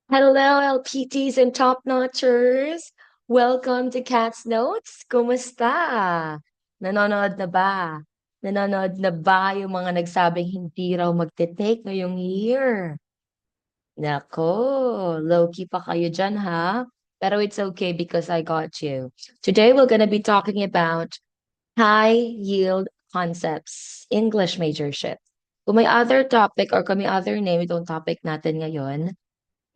Hello, LPTs and top-notchers! Welcome to Cat's Notes. Kumusta? Nanonood na ba? Nanonood na ba yung mga nagsabing hindi raw magte-take ngayong year? Nako, low-key pa kayo dyan ha? Pero it's okay because I got you. Today we're gonna be talking about high-yield concepts, English majorship. Kung may other topic or kung may other name itong topic natin ngayon,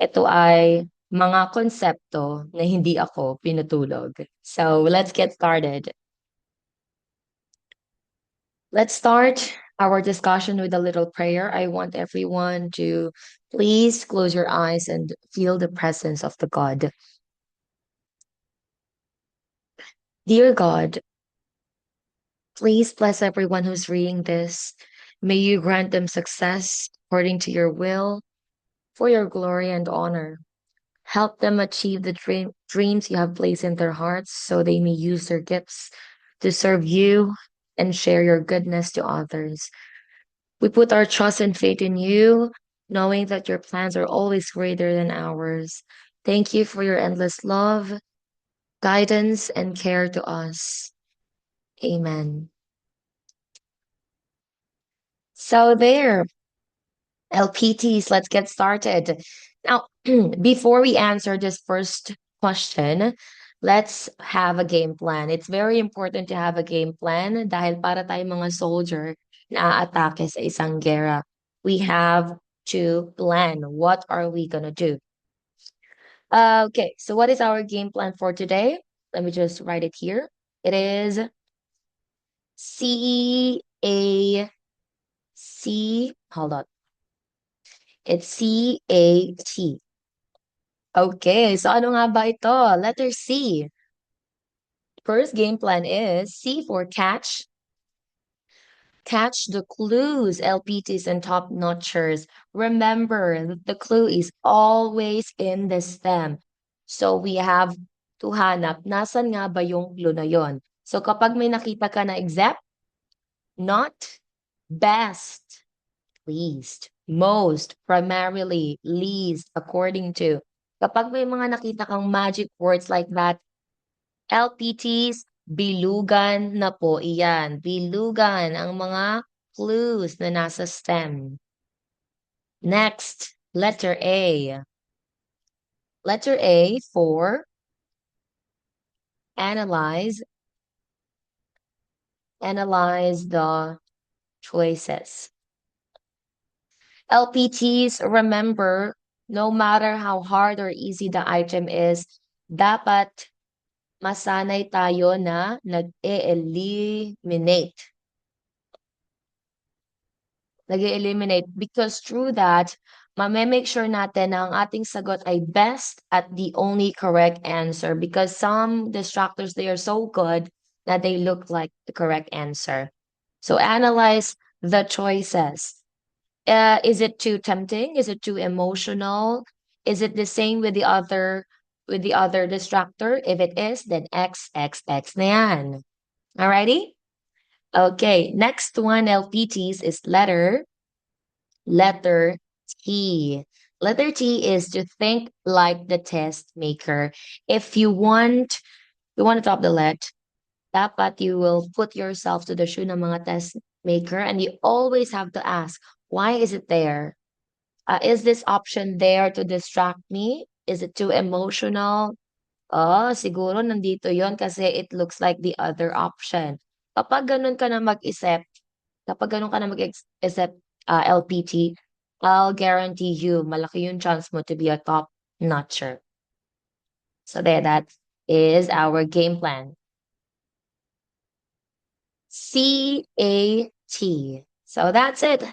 ito ay mga konsepto na hindi ako pinutulog. So, let's get started. Let's start our discussion with a little prayer. I want everyone to please close your eyes and feel the presence of the God. Dear God, please bless everyone who's reading this. May you grant them success according to your will, for your glory and honor. Help them achieve the dreams you have placed in their hearts so they may use their gifts to serve you and share your goodness to others. We put our trust and faith in you, knowing that your plans are always greater than ours. Thank you for your endless love, guidance, and care to us. Amen. So, there, LPTs, let's get started. Now, before we answer this first question, let's have a game plan. It's very important to have a game plan dahil para tayong mga soldier na aatake sa isang gera. We have to plan. What are we gonna do? Okay, so what is our game plan for today? Let me just write it here. It is hold on. It's CAT. Okay, so ano nga ba ito? Letter C. First game plan is C for catch. Catch the clues, LPTs and top notchers. Remember that the clue is always in the stem. So we have to hanap, nasan nga ba yung clue na yon? So kapag may nakita ka na except, not, best, least, most, primarily, least, according to. Kapag may mga nakita kang magic words like that, LPTs, bilugan na po iyan. Bilugan ang mga clues na nasa stem. Next, letter A. Letter A for analyze. Analyze the choices. LPTs, remember, no matter how hard or easy the item is, dapat masanay tayo na nag-eliminate. Nag-eliminate because through that, make sure natin na ang ating sagot ay best at the only correct answer because some distractors, they are so good that they look like the correct answer. So analyze the choices. Is it too tempting? Is it too emotional? Is it the same with the other distractor? If it is, then X, X, X na yan. Alrighty? Okay, next one, LPTs, is letter T. Letter T is to think like the test maker. If you want to top the let, dapat you will put yourself to the shoe ng mga test maker and you always have to ask, why is it there? Is this option there to distract me? Is it too emotional? Oh, siguro nandito yon kasi it looks like the other option. Kapag ganun ka na mag-isip, kapag ganun ka na mag-isip, LPT, I'll guarantee you, malaki yung chance mo to be a top notcher. So there, that is our game plan. CAT. So that's it.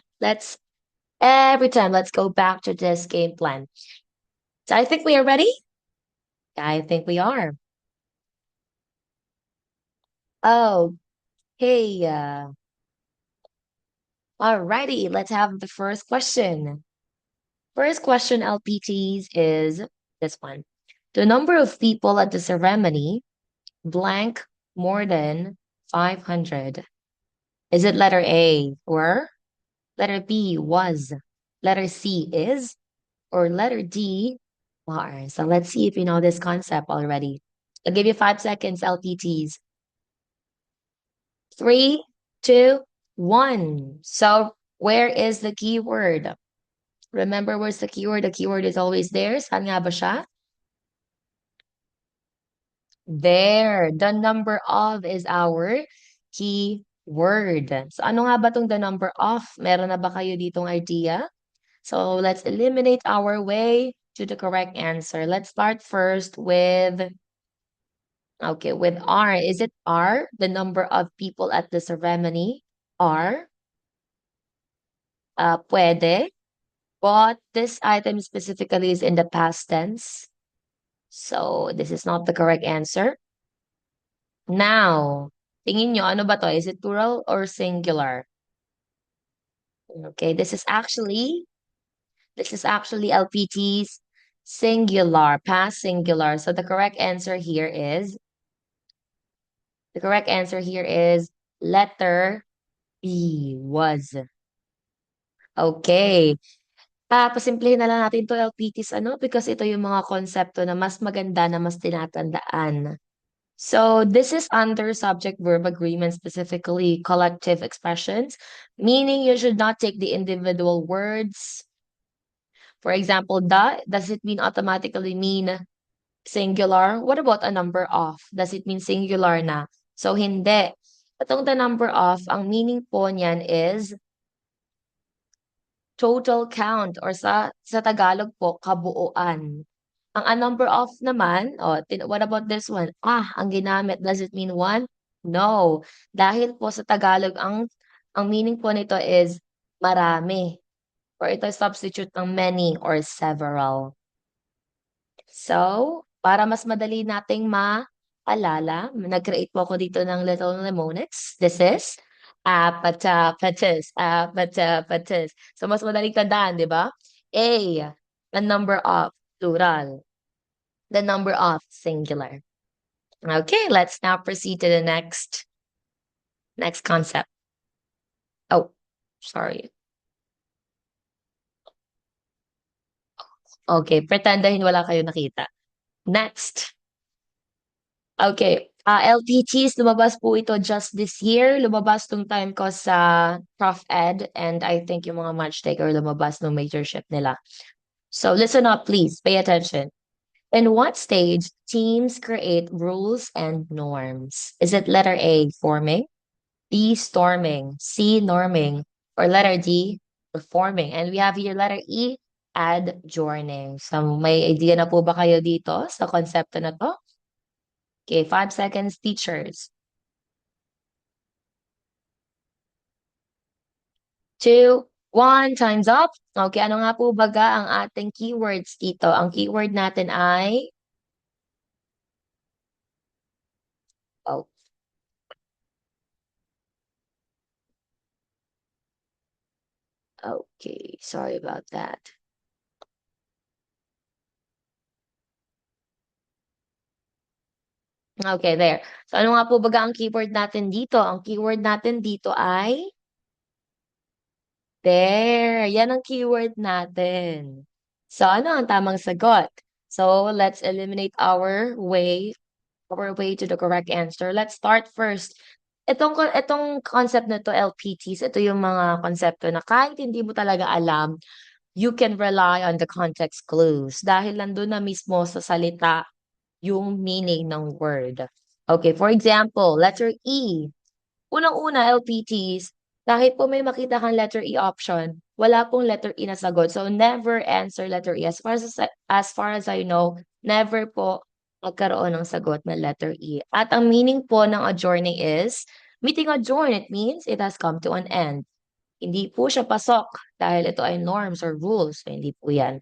Every time, let's go back to this game plan. So I think we are ready. I think we are. Oh, hey. Alrighty, let's have the first question. First question, LPTs, is this one. The number of people at the ceremony blank more than 500. Is it letter A, were? Letter B, was? Letter C, is? Or letter D, Are. So let's see if you know this concept already. I'll give you 5 seconds, LPTs. Three, two, one. So where is the keyword? Remember, where's the keyword? The keyword is always there. Saan nga ba siya? There. The number of is our keyword. So ano nga ba tong the number of? Meron na ba kayo ditong idea? So let's eliminate our way to the correct answer. Let's start first with, okay, with R. Is it R, the number of people at the ceremony? R. Puede. But this item specifically is in the past tense. So this is not the correct answer. Now, tingin nyo, ano ba to? Is it plural or singular? Okay, this is actually LPT's singular, past singular. So the correct answer here is letter B, was. Okay. Pasimplihin na lang natin to LPTs, because ito yung mga konsepto na mas maganda na mas tinatandaan. So this is under subject-verb agreement, specifically collective expressions, meaning you should not take the individual words. For example, does it mean automatically mean singular? What about a number of? Does it mean singular na? So hindi. Itong the number of, ang meaning po niyan is total count, or sa Tagalog po, kabuuan. Ang a number of naman, what about this one? Ang ginamit, does it mean one? No. Dahil po sa Tagalog, ang meaning po nito is marami. Or ito substitute ng many or several. So, para mas madali nating maalala, nag-create po ako dito ng little mnemonics. This is apatapatis, apatapatis. So, mas madaling tandaan, di ba? A, the number of, plural. The number of, singular. Okay, let's now proceed to the next concept. Oh, sorry. Okay, pretendahin wala kayo nakita. Next. Okay. LPTs, lumabas po ito just this year. Lumabas tong time ko sa Prof Ed, and I think yung mga match taker lumabas ng majorship nila. So listen up, please. Pay attention. In what stage teams create rules and norms? Is it letter A, forming, B, storming, C, norming, or letter D, performing? And we have here letter E, adjourning. So may idea na po ba kayo dito sa konsepto na to? Okay, 5 seconds, teachers. 2, 1, time's up. Okay, ano nga po baga ang ating keywords dito? Ang keyword natin ay, oh, okay, sorry about that. Okay, there. So ano nga po baga ang keyword natin dito? Ang keyword natin dito ay there. Yan ang keyword natin. So ano ang tamang sagot? So let's eliminate our way to the correct answer. Let's start first. Itong concept na to, LPTs, ito yung mga konsepto na kahit hindi mo talaga alam, you can rely on the context clues dahil nandun na mismo sa salita yung meaning ng word. Okay, for example, letter E. Unang-una, LPTs, kahit po may makita kang letter E option, wala pong letter E na sagot. So, never answer letter E. As far as I know, never po magkaroon ng sagot na letter E. At ang meaning po ng adjourning is, meeting adjourn, it means it has come to an end. Hindi po siya pasok dahil ito ay norms or rules. So, hindi po yan.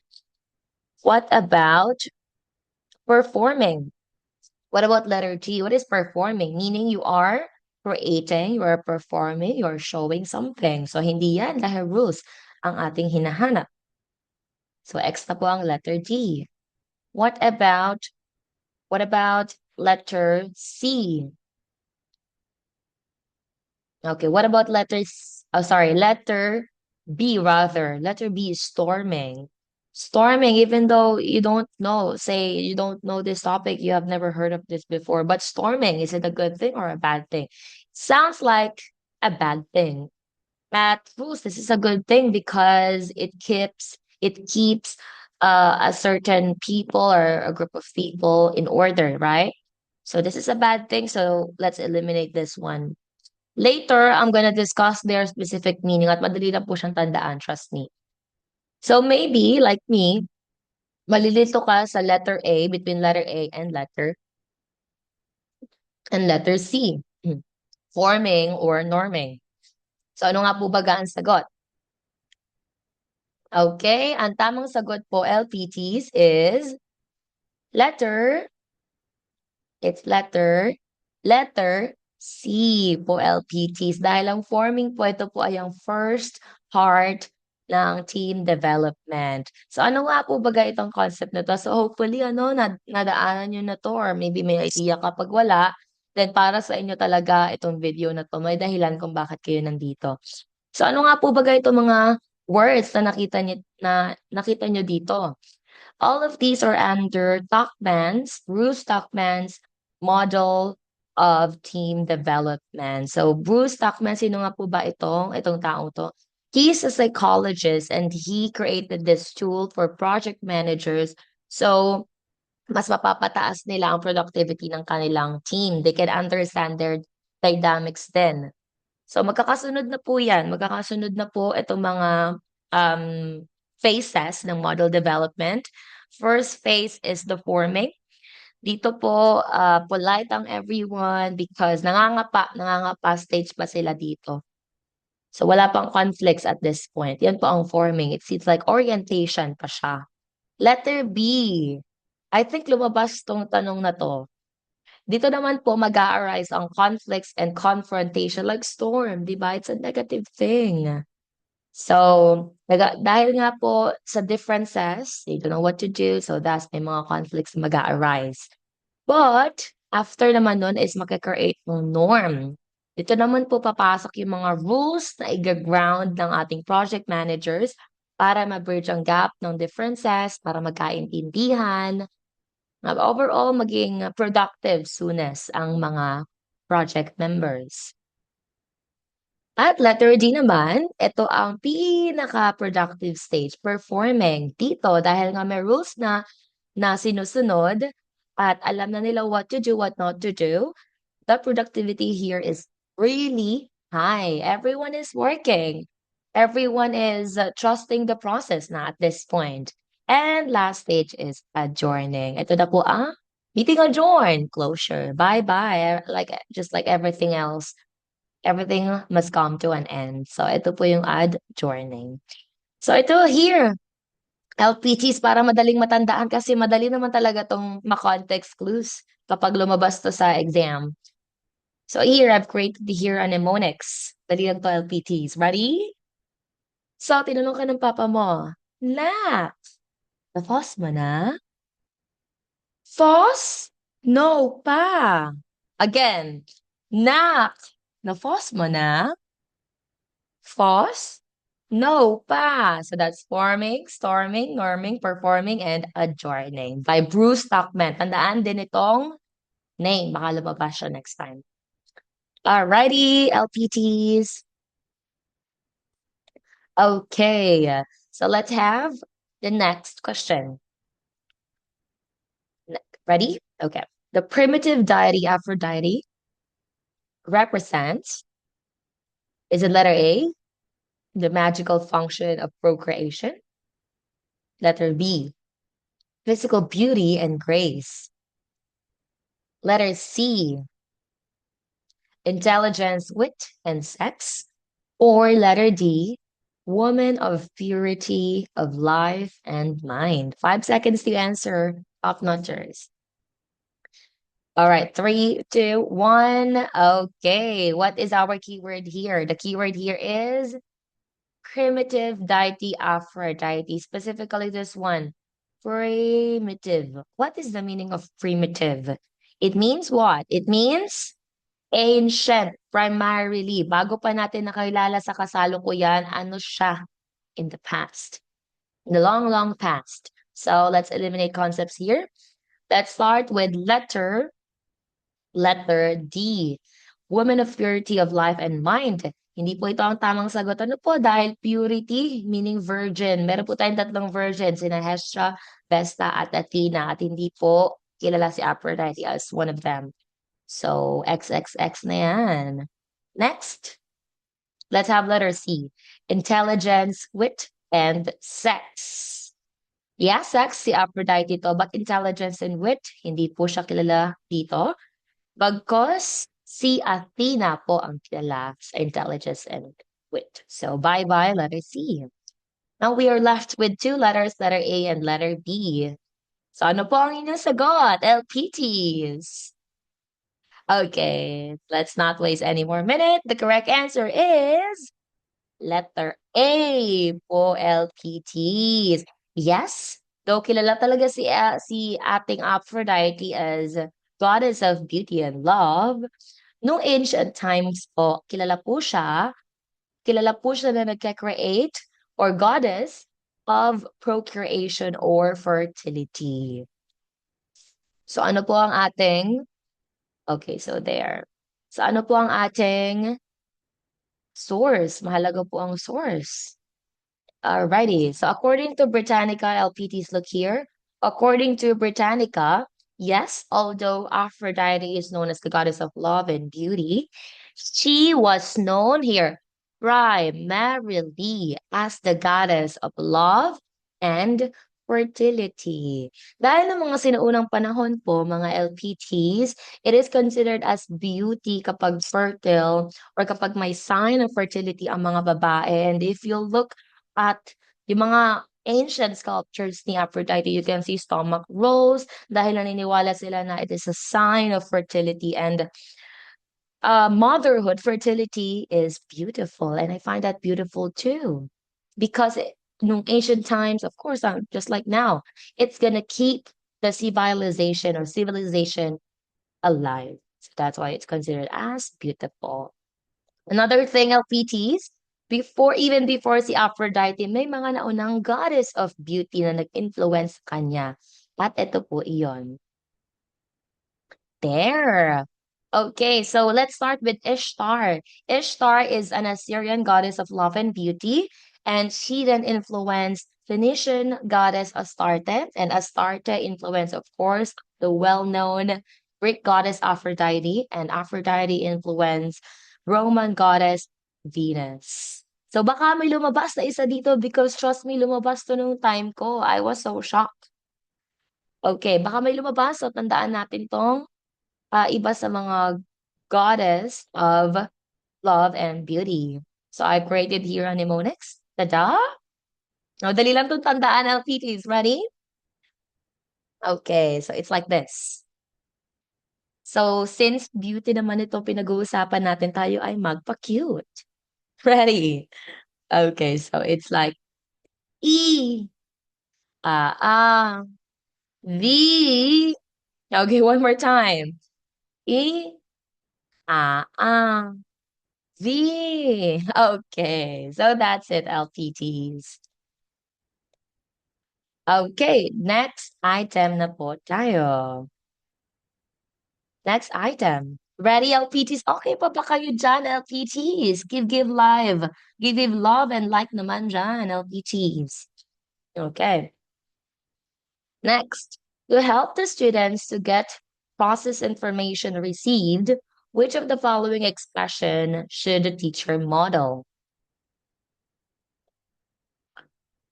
What about performing? What about letter G? What is performing? Meaning you are creating, you are performing, you are showing something. So, hindi yan dahil rules ang ating hinahanap. So, X na po ang letter D. What about letter C? Okay, what about letter B rather? Letter B is storming. Storming, even though you don't know, say you don't know this topic, you have never heard of this before, but storming, is it a good thing or a bad thing? Sounds like a bad thing. At Bruce, this is a good thing because it keeps a certain people or a group of people in order, right? So this is a bad thing, so let's eliminate this one. Later, I'm gonna discuss their specific meaning at madali lang po siyang tandaan, trust me. So maybe, like me, malilito ka sa letter A, between letter A and letter C. Forming or norming. So ano nga po ba ang sagot? Okay, ang tamang sagot po, LPTs, is letter, it's letter C po, LPTs. Dahil ang forming po, ito po ay ang first part ng team development. So ano nga po ba itong concept na to? So hopefully, nadaanan nyo na to or maybe may idea kapag wala, then para sa inyo talaga itong video na to, may dahilan kung bakit kayo nandito. So ano nga po ba itong mga words na nakita nyo dito? All of these are under Bruce Stockman's model of team development. So Bruce Stockman, sino nga po ba itong taong to? He's a psychologist and he created this tool for project managers. So mas mapapataas nila ang productivity ng kanilang team. They can understand their dynamics then. So magkakasunod na po yan. Magkakasunod na po itong mga um, phases ng model development. First phase is the forming. Dito po, polite ang everyone because nangangapa stage pa sila dito. So wala pang conflicts at this point. Yan po ang forming. It's like orientation pa siya. Letter B. I think lumabas tong tanong na to. Dito naman po mag-a-arise ang conflicts and confrontation like storm, di ba? It's a negative thing. So, dahil nga po sa differences, they don't know what to do, so that's may mga conflicts mag-a-arise. But, after naman nun is makikreate ng norm. Dito naman po papasok yung mga rules na i-ground ng ating project managers para ma-bridge ang gap ng differences, para magkaintindihan, overall maging productive soonest ang mga project members. At letter D naman, ito ang pinaka-productive stage, performing. Dito, dahil nga may rules na sinusunod at alam na nila what to do, what not to do, the productivity here is really high. Everyone is working. Everyone is trusting the process na at this point. And last stage is adjourning. Ito na po ang meeting adjourned, closure, bye-bye. Just like everything else, everything must come to an end. So ito po yung adjourning. So ito here, LPTs para madaling matandaan kasi madali naman talaga tong ma-context clues kapag lumabas to sa exam. So here, I've created here a mnemonics. Dali lang to, LPTs. Ready? So, tinanong ka ng papa mo, Nak, na-FOS mo na? FOS? No pa. Again, Nak, na-FOS mo na? FOS? No pa. So that's forming, storming, norming, performing, and adjourning by Bruce Stockman. Tandaan din itong name. Baka lumabas siya next time. Alrighty, LPTs. Okay, so let's have the next question. Ready? Okay. The primitive deity Aphrodite represents, is it letter A, the magical function of procreation? Letter B, physical beauty and grace. Letter C, intelligence, wit, and sex. Or letter D, woman of purity of life and mind. 5 seconds to answer. Top notchers. All right, 3, 2, 1. Okay, what is our keyword here? The keyword here is primitive deity Aphrodite, specifically this one, primitive. What is the meaning of primitive? It means what? It means ancient, primarily. Bago pa natin nakilala sa kasalukuyan, ano siya in the past. in the long, long past. So let's eliminate concepts here. Let's start with letter D. Woman of purity of life and mind. Hindi po ito ang tamang sagot. Ano po? Dahil purity, meaning virgin. Meron po tayong tatlong virgins, sina Hestra, Vesta, at Athena. At hindi po kilala si Aphrodite as one of them. So, XXX na yan. Next, let's have letter C. Intelligence, wit, and sex. Yeah, sex, si Aphrodite to, but intelligence and wit, hindi po siya kilala dito. Bagkos si Athena po ang kilala sa intelligence and wit. So, bye-bye, letter C. Now we are left with two letters, letter A and letter B. So, ano po ang inyong sagot, LPTs? Okay, let's not waste any more minute. The correct answer is letter A po, LPTs. Yes, though kilala talaga si ating Aphrodite as goddess of beauty and love, noong ancient times po, kilala po siya na nagka-create or goddess of procreation or fertility. So ano po ang ating, okay, so there. So ano po ang ating source? Mahalaga po ang source. Alrighty. So according to Britannica, LPTs look here. According to Britannica, yes, although Aphrodite is known as the goddess of love and beauty, she was known here primarily as the goddess of love and fertility. Dahil ng mga sinuunang panahon po, mga LPTs, it is considered as beauty kapag fertile or kapag may sign of fertility ang mga babae. And if you look at yung mga ancient sculptures ni Aphrodite, you can see stomach rolls dahil naniniwala sila na it is a sign of fertility and motherhood. Fertility is beautiful, and I find that beautiful too, because nung ancient times, of course, just like now, it's gonna keep the civilization alive. So that's why it's considered as beautiful. Another thing, LPTs, even before si Aphrodite, may mga naunang goddess of beauty na nag-influence sa kanya. At ito po iyon. There. Okay, so let's start with Ishtar. Ishtar is an Assyrian goddess of love and beauty, and she then influenced Phoenician goddess Astarte, and Astarte influenced, of course, the well-known Greek goddess Aphrodite, and Aphrodite influenced Roman goddess Venus. So baka may lumabas na isa dito because trust me, lumabas to nung time ko. I was so shocked. Okay, baka may lumabas, so tandaan natin tong iba sa mga goddess of love and beauty. So I created here a mnemonics. Tada! O, dali lang itong tandaan, LPTs. Ready? Okay, so it's like this. So since beauty naman ito pinag-uusapan natin, tayo ay magpa-cute. Ready? Okay, so it's like E, A, V. Okay, one more time. E, A, V. Okay, so that's it, LPTs. Okay, next item na po tayo. Next item. Ready, LPTs? Okay pa ba kayo dyan, LPTs? Give live. Give love and like naman dyan, LPTs. Okay. Next, to help the students to get process information received, which of the following expression should the teacher model?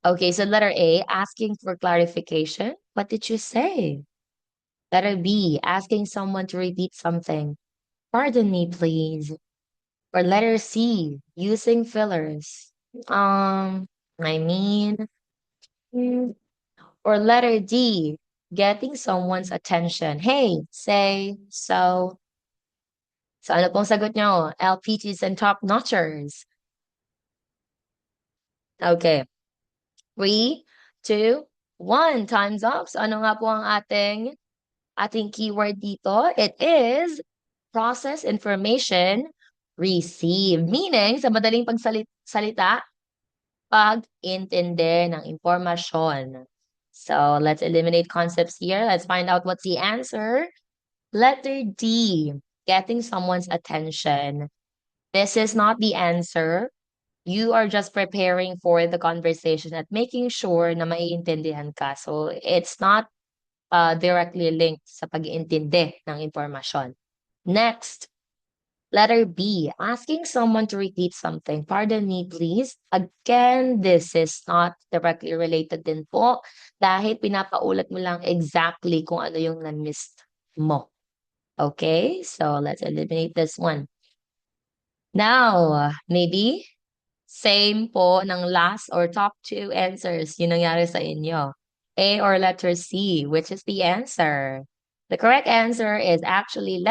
Okay, so letter A, asking for clarification. What did you say? Letter B, asking someone to repeat something. Pardon me, please. Or letter C, using fillers. I mean, hmm. Or letter D, getting someone's attention. Hey, say, so. So ano pong sagot nyo? LPTs and top notchers. Okay. 3, 2, 1. Time's up. So ano nga po ang ating keyword dito? It is process information receive. Meaning, sa madaling pagsalita, pag-intindi ng impormasyon. So, let's eliminate concepts here. Let's find out what's the answer. Letter D, getting someone's attention. This is not the answer. You are just preparing for the conversation at making sure na maiintindihan ka. So, it's not directly linked sa pag-iintindi ng impormasyon. Next, letter B, asking someone to repeat something. Pardon me, please. Again, this is not directly related din po dahil pinapaulat mo lang exactly kung ano yung na-miss mo. Okay, so let's eliminate this one. Now, maybe same po ng last or top two answers yung nangyari sa inyo. A or letter C, which is the answer? The correct answer is actually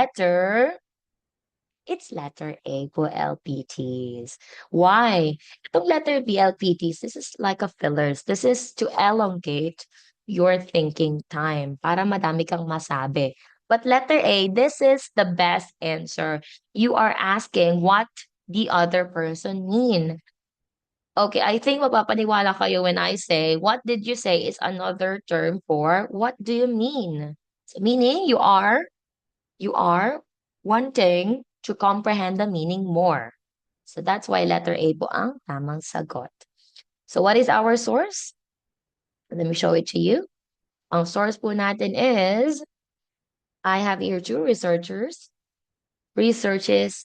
it's letter A po, LPTs. Why? Itong letter B, LPTs, this is like a fillers. This is to elongate your thinking time para madami kang masabi. But letter A, this is the best answer. You are asking what the other person mean. Okay, I think mapapaniwala kayo when I say, what did you say is another term for what do you mean? So meaning you are wanting to comprehend the meaning more. So that's why letter A po ang tamang sagot. So what is our source? Let me show it to you. Ang source po natin is, I have here two researchers. Researches.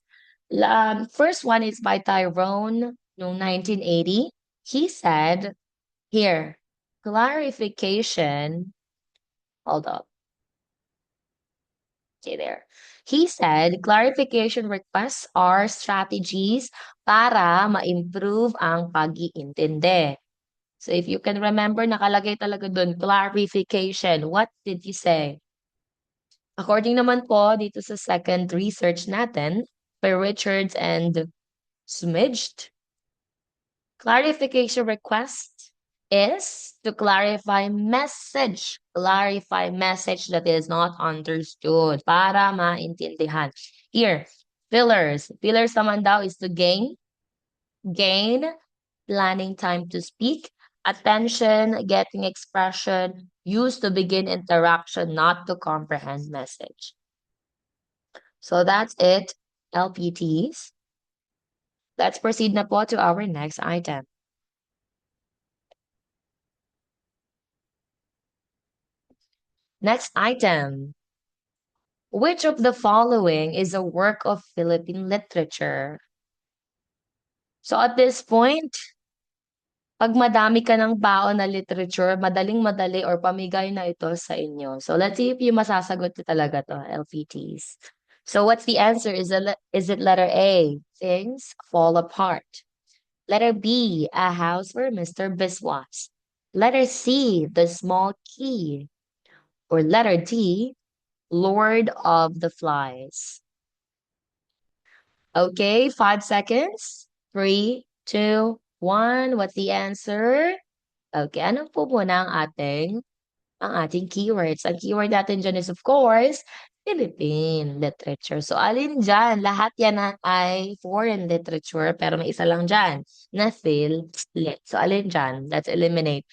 First one is by Tyrone, no 1980. He said, here, clarification. Hold up. Okay, there. He said, clarification requests are strategies para ma-improve ang pag-iintindi. So if you can remember, nakalagay talaga dun, clarification. What did you say? According naman po dito sa second research natin, by Richards and Smidged, clarification request is to clarify message. Clarify message that is not understood para maintindihan. Here, fillers. Fillers naman daw is to gain planning time to speak, attention, getting expression, used to begin interaction, not to comprehend message. So that's it, LPTs. Let's proceed na po to our next item. Next item. Which of the following is a work of Philippine literature? So at this point, pag madami ka ng baon na literature, madaling-madali or pamigay na ito sa inyo. So let's see if you masasagot ko talaga to, LPTs. So what's the answer? Is it letter A, things fall apart? Letter B, a house for Mr. Biswas. Letter C, the small key. Or letter D, Lord of the Flies. Okay, 5 seconds. 3, 2, 1. What's the answer? Okay, ano po muna ang ating keywords? Ang keyword natin dyan is, of course, Philippine literature. So, alin dyan? Lahat yan ay foreign literature, pero may isa lang dyan na Phil-lit. So, alin dyan? Let's eliminate.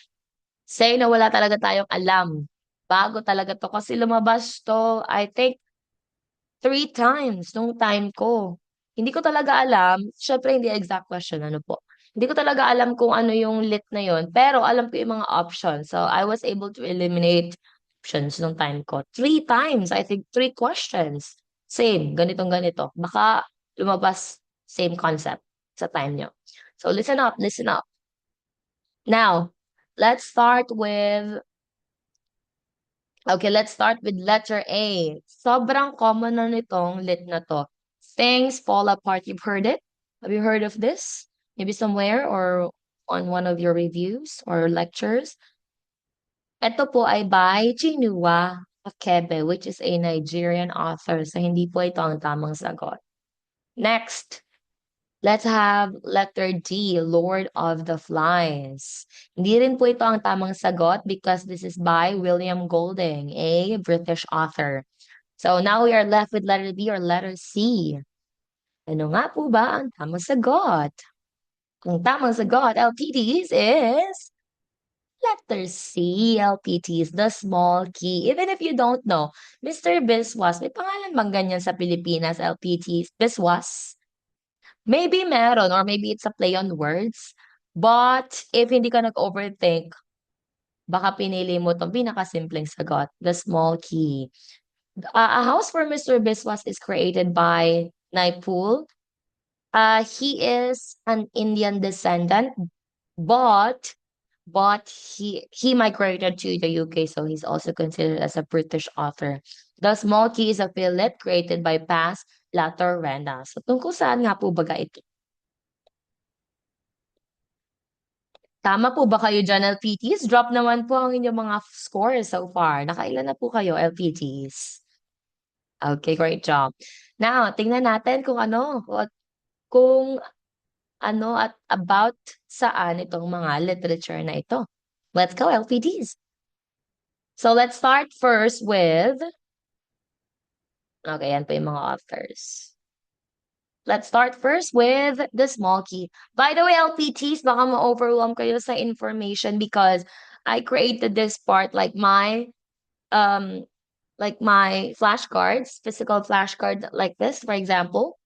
Say na wala talaga tayong alam. Bago talaga to. Kasi lumabas to, I think, 3 times nung time ko. Hindi ko talaga alam, syempre hindi exact question, ano po. Hindi ko talaga alam kung ano yung lit na yon, pero alam ko yung mga options. So, I was able to eliminate options nung time ko. 3 times, I think 3 questions. Same, ganitong ganito. Baka lumabas same concept sa time nyo. So, listen up, listen up. Now, let's start with Okay, let's start with letter A. Sobrang common na nitong lit na to. Things fall apart. You've heard it? Have you heard of this? Maybe somewhere or on one of your reviews or lectures. Ito po ay by Chinua Achebe, which is a Nigerian author. So, hindi po ito ang tamang sagot. Next, let's have letter D, Lord of the Flies. Hindi rin po ito ang tamang sagot because this is by William Golding, a British author. So now we are left with letter B or letter C. Ano nga po ba ang tamang sagot? Ang tamang sagot, LPTs, is letter C, LPTs, the small key. Even if you don't know, Mr. Biswas, may pangalan bang ganyan sa Pilipinas, LPTs? Biswas? Maybe meron, or maybe it's a play on words. But if hindi ka nag-overthink, baka pinili mo itong pinakasimpleng sagot, the small key. A house for Mr. Biswas is created by Naipul. He is an Indian descendant, but he migrated to the UK, so he's also considered as a British author. The Small Key is a Philip created by Paz Latorrena. So tungkol saan nga po baga ito? Tama po ba kayo dyan, LPTs? Drop naman po ang inyong mga scores so far. Nakailan na po kayo, LPTs? Okay, great job. Now, tingnan natin kung ano at about saan itong mga literature na ito. Let's go, LPTs. So let's start first with, okay, yan po yung mga authors. Let's start first with the small key. By the way, LPTs, baka ma-overwhelm kayo sa information because I created this part um like my flashcards, physical flashcard like this, for example.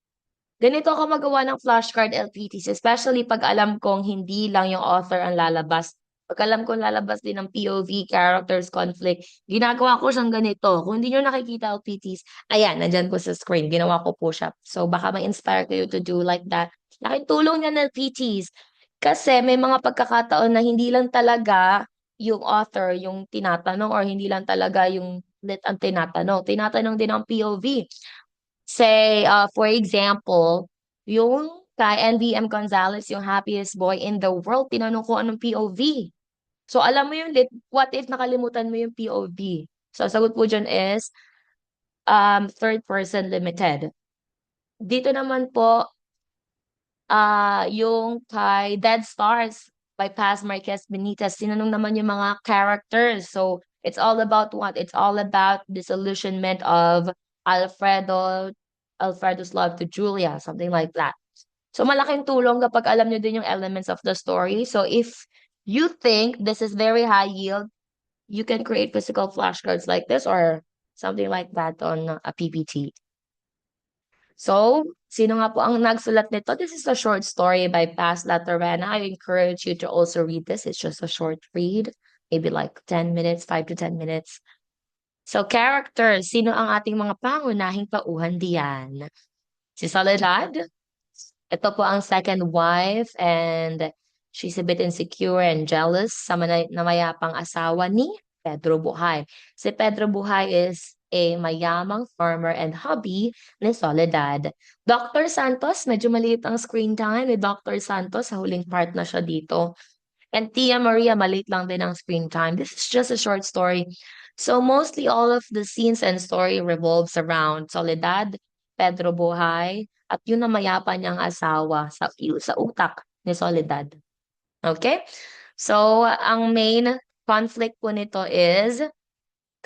Ganito ako magawa ng flashcard LPTs, especially pag alam kong hindi lang yung author ang lalabas. Pag alam kong lalabas din ng POV, characters, conflict, ginagawa ko siyang ganito. Kung hindi nyo nakikita LPTs, ayan, nandyan po sa screen. Ginawa ko po siya. So baka ma-inspire kayo to do like that. Laking tulong niya ng LPTs. Kasi may mga pagkakataon na hindi lang talaga yung author yung tinatanong or hindi lang talaga yung lit ang tinatanong. Tinatanong din ang POV. Say, for example, yung kay NVM Gonzalez, yung happiest boy in the world, tinanong ko anong POV. So, alam mo yung what if nakalimutan mo yung POV? So, sagot po dyan is third person limited. Dito naman po, yung kay Dead Stars by Paz Marquez Benitez, tinanong naman yung mga characters. So, it's all about what? It's all about disillusionment of Alfredo, Alfredo's love to Julia, something like that. So, malaking tulong kapag alam nyo din yung elements of the story. So, if you think this is very high yield, you can create physical flashcards like this or something like that on a PPT. So, sino nga po ang nagsulat nito? This is a short story by Paz Latorena. I encourage you to also read this. It's just a short read, maybe like 10 minutes, 5 to 10 minutes. So, characters. Sino ang ating mga pangunahing pauhan diyan? Si Soledad. Ito po ang second wife and she's a bit insecure and jealous sa namayapang asawa ni Pedro Buhay. Si Pedro Buhay is a mayamang farmer and hobby ni Soledad. Dr. Santos, medyo maliit ang screen time ni Dr. Santos. Sa huling part na siya dito. And Tia Maria, maliit lang din ang screen time. This is just a short story. So mostly all of the scenes and story revolves around Soledad, Pedro Buhay, at yun na mayapa niyang asawa sa utak ni Soledad. Okay? So, ang main conflict po nito is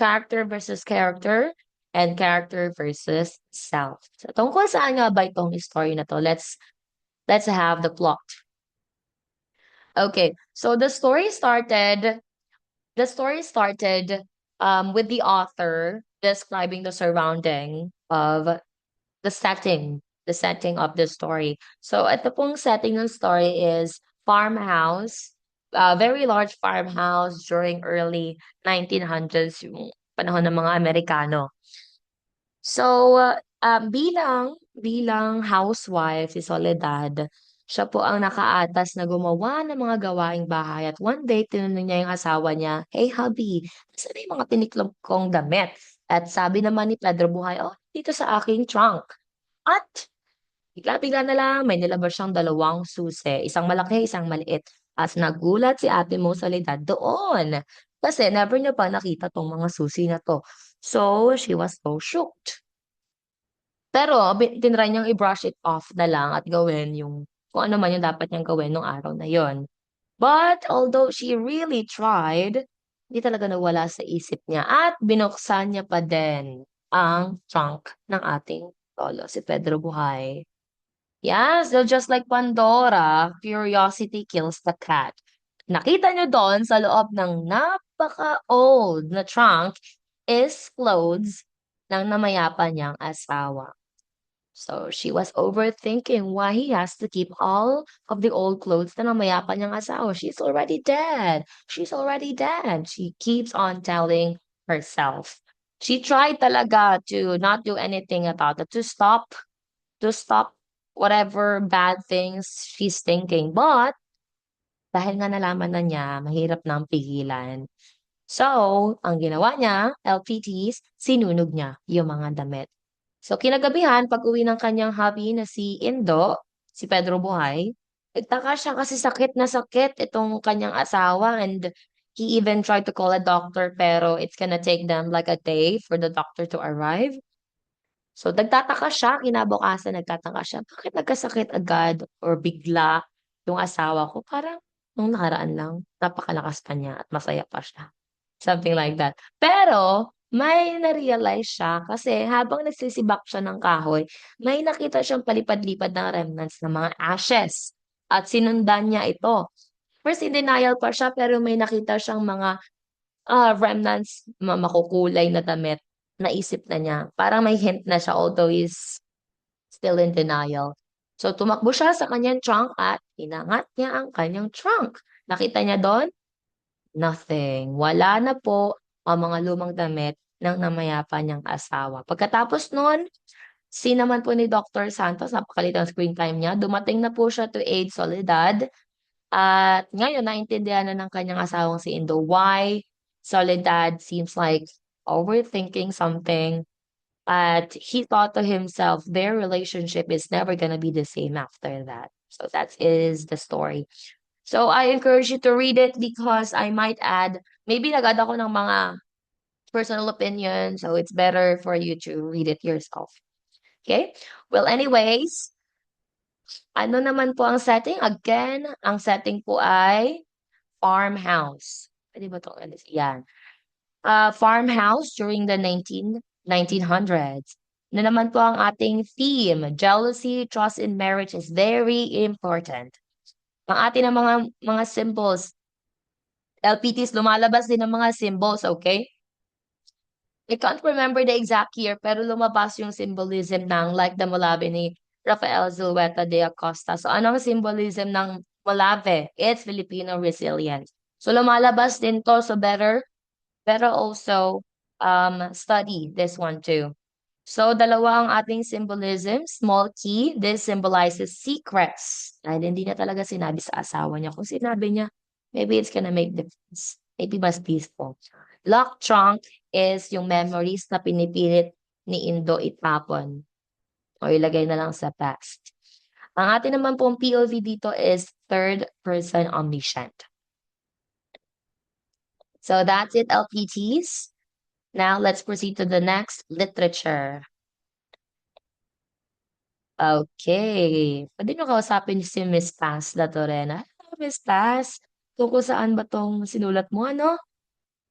character versus character and character versus self. So, tungkol saan nga ba itong story na to? Let's have the plot. Okay, so the story started with the author describing the surrounding of the setting of the story. So, ito pong setting ng story is farmhouse, a very large farmhouse during early 1900s, yung panahon ng mga Amerikano. So, bilang housewife si Soledad, siya po ang nakaatas na gumawa ng mga gawaing bahay at one day tinanong niya yung asawa niya, "Hey hubby, saan na yung mga tiniklop kong damit?" At sabi naman ni Pedro Buhay, "Oh, dito sa aking trunk." At bigla-bigla na lang may nilabas siyang dalawang susi, isang malaki, isang maliit. As nagulat si Ate Mo Soledad doon kasi never niya pa nakita tong mga susi na to. So, she was so shocked. Pero tinry niyang i-brush it off na lang at gawin yung kung ano man yung dapat niyang gawin nung araw na yon. But although she really tried, hindi talaga nawala sa isip niya at binuksan niya pa din ang trunk ng ating lolo, si Pedro Buhay. Yeah, so just like Pandora, curiosity kills the cat. Nakita nyo doon sa loob ng napaka-old na trunk is clothes ng namayapa niyang asawa. So she was overthinking why he has to keep all of the old clothes na namayapa niyang asawa. She's already dead. She's already dead. She keeps on telling herself. She tried talaga to not do anything about it, to stop whatever bad things she's thinking. But dahil nga nalaman na niya, mahirap nang pigilan. So, ang ginawa niya, LPTs, sinunog niya yung mga damit. So, kinagabihan, pag-uwi ng kanyang hubby na si Indo, si Pedro Buhay, nagtaka siya kasi sakit na sakit itong kanyang asawa and he even tried to call a doctor pero it's gonna take them like a day for the doctor to arrive. So, nagtataka siya, kinabukasan nagtataka siya, bakit nagkasakit agad or bigla yung asawa ko? Parang nung nakaraan lang, napakalakas pa niya at masaya pa siya. Something like that. Pero, may na-realize siya kasi habang nagsisibak siya ng kahoy, may nakita siyang palipad-lipad na remnants ng mga ashes. At sinundan niya ito. First, in denial pa siya pero may nakita siyang mga remnants, makukulay na damit. Naisip na niya. Parang may hint na siya although he's still in denial. So, tumakbo siya sa kanyang trunk at inangat niya ang kanyang trunk. Nakita niya doon? Nothing. Wala na po ang mga lumang damit ng namayapa niyang asawa. Pagkatapos nun, naman po ni Dr. Santos, napakalit ang screen time niya, dumating na po siya to aid Soledad. At ngayon, naintindihan na ng kanyang asawang si Indo why Soledad seems like overthinking something. But he thought to himself, their relationship is never gonna be the same after that. So that is the story. So I encourage you to read it because I might add, maybe nag-add ako ng mga personal opinion, so it's better for you to read it yourself. Okay? Well, anyways, ano naman po ang setting? Again, ang setting po ay farmhouse. Pwede ba ito? Yan. Farmhouse during the 1900s. Na naman po ang ating theme. Jealousy, trust in marriage is very important. Ang ating na mga symbols, LPTs, lumalabas din ng mga symbols, okay? I can't remember the exact year, pero lumabas yung symbolism ng like the Molave ni Rafael Zulueta de Acosta. So, anong symbolism ng Molave? It's Filipino resilience. So, lumalabas din to. So, better also study this one too. So, dalawa ang ating symbolism. Small key, this symbolizes secrets. Dahil hindi na talaga sinabi sa asawa niya. Kung sinabi niya, maybe it's gonna make difference. Maybe mas peaceful. Lock trunk is yung memories na pinipilit ni Indo itapon o ilagay na lang sa past. Ang atin naman pong POV dito is third person omniscient. So that's it, LPTs. Now let's proceed to the next literature. Okay. Pwede nyo kausapin si Miss Paz Latorena. Hello, Miss Paz. Tungkol saan ba tong sinulat mo, ano?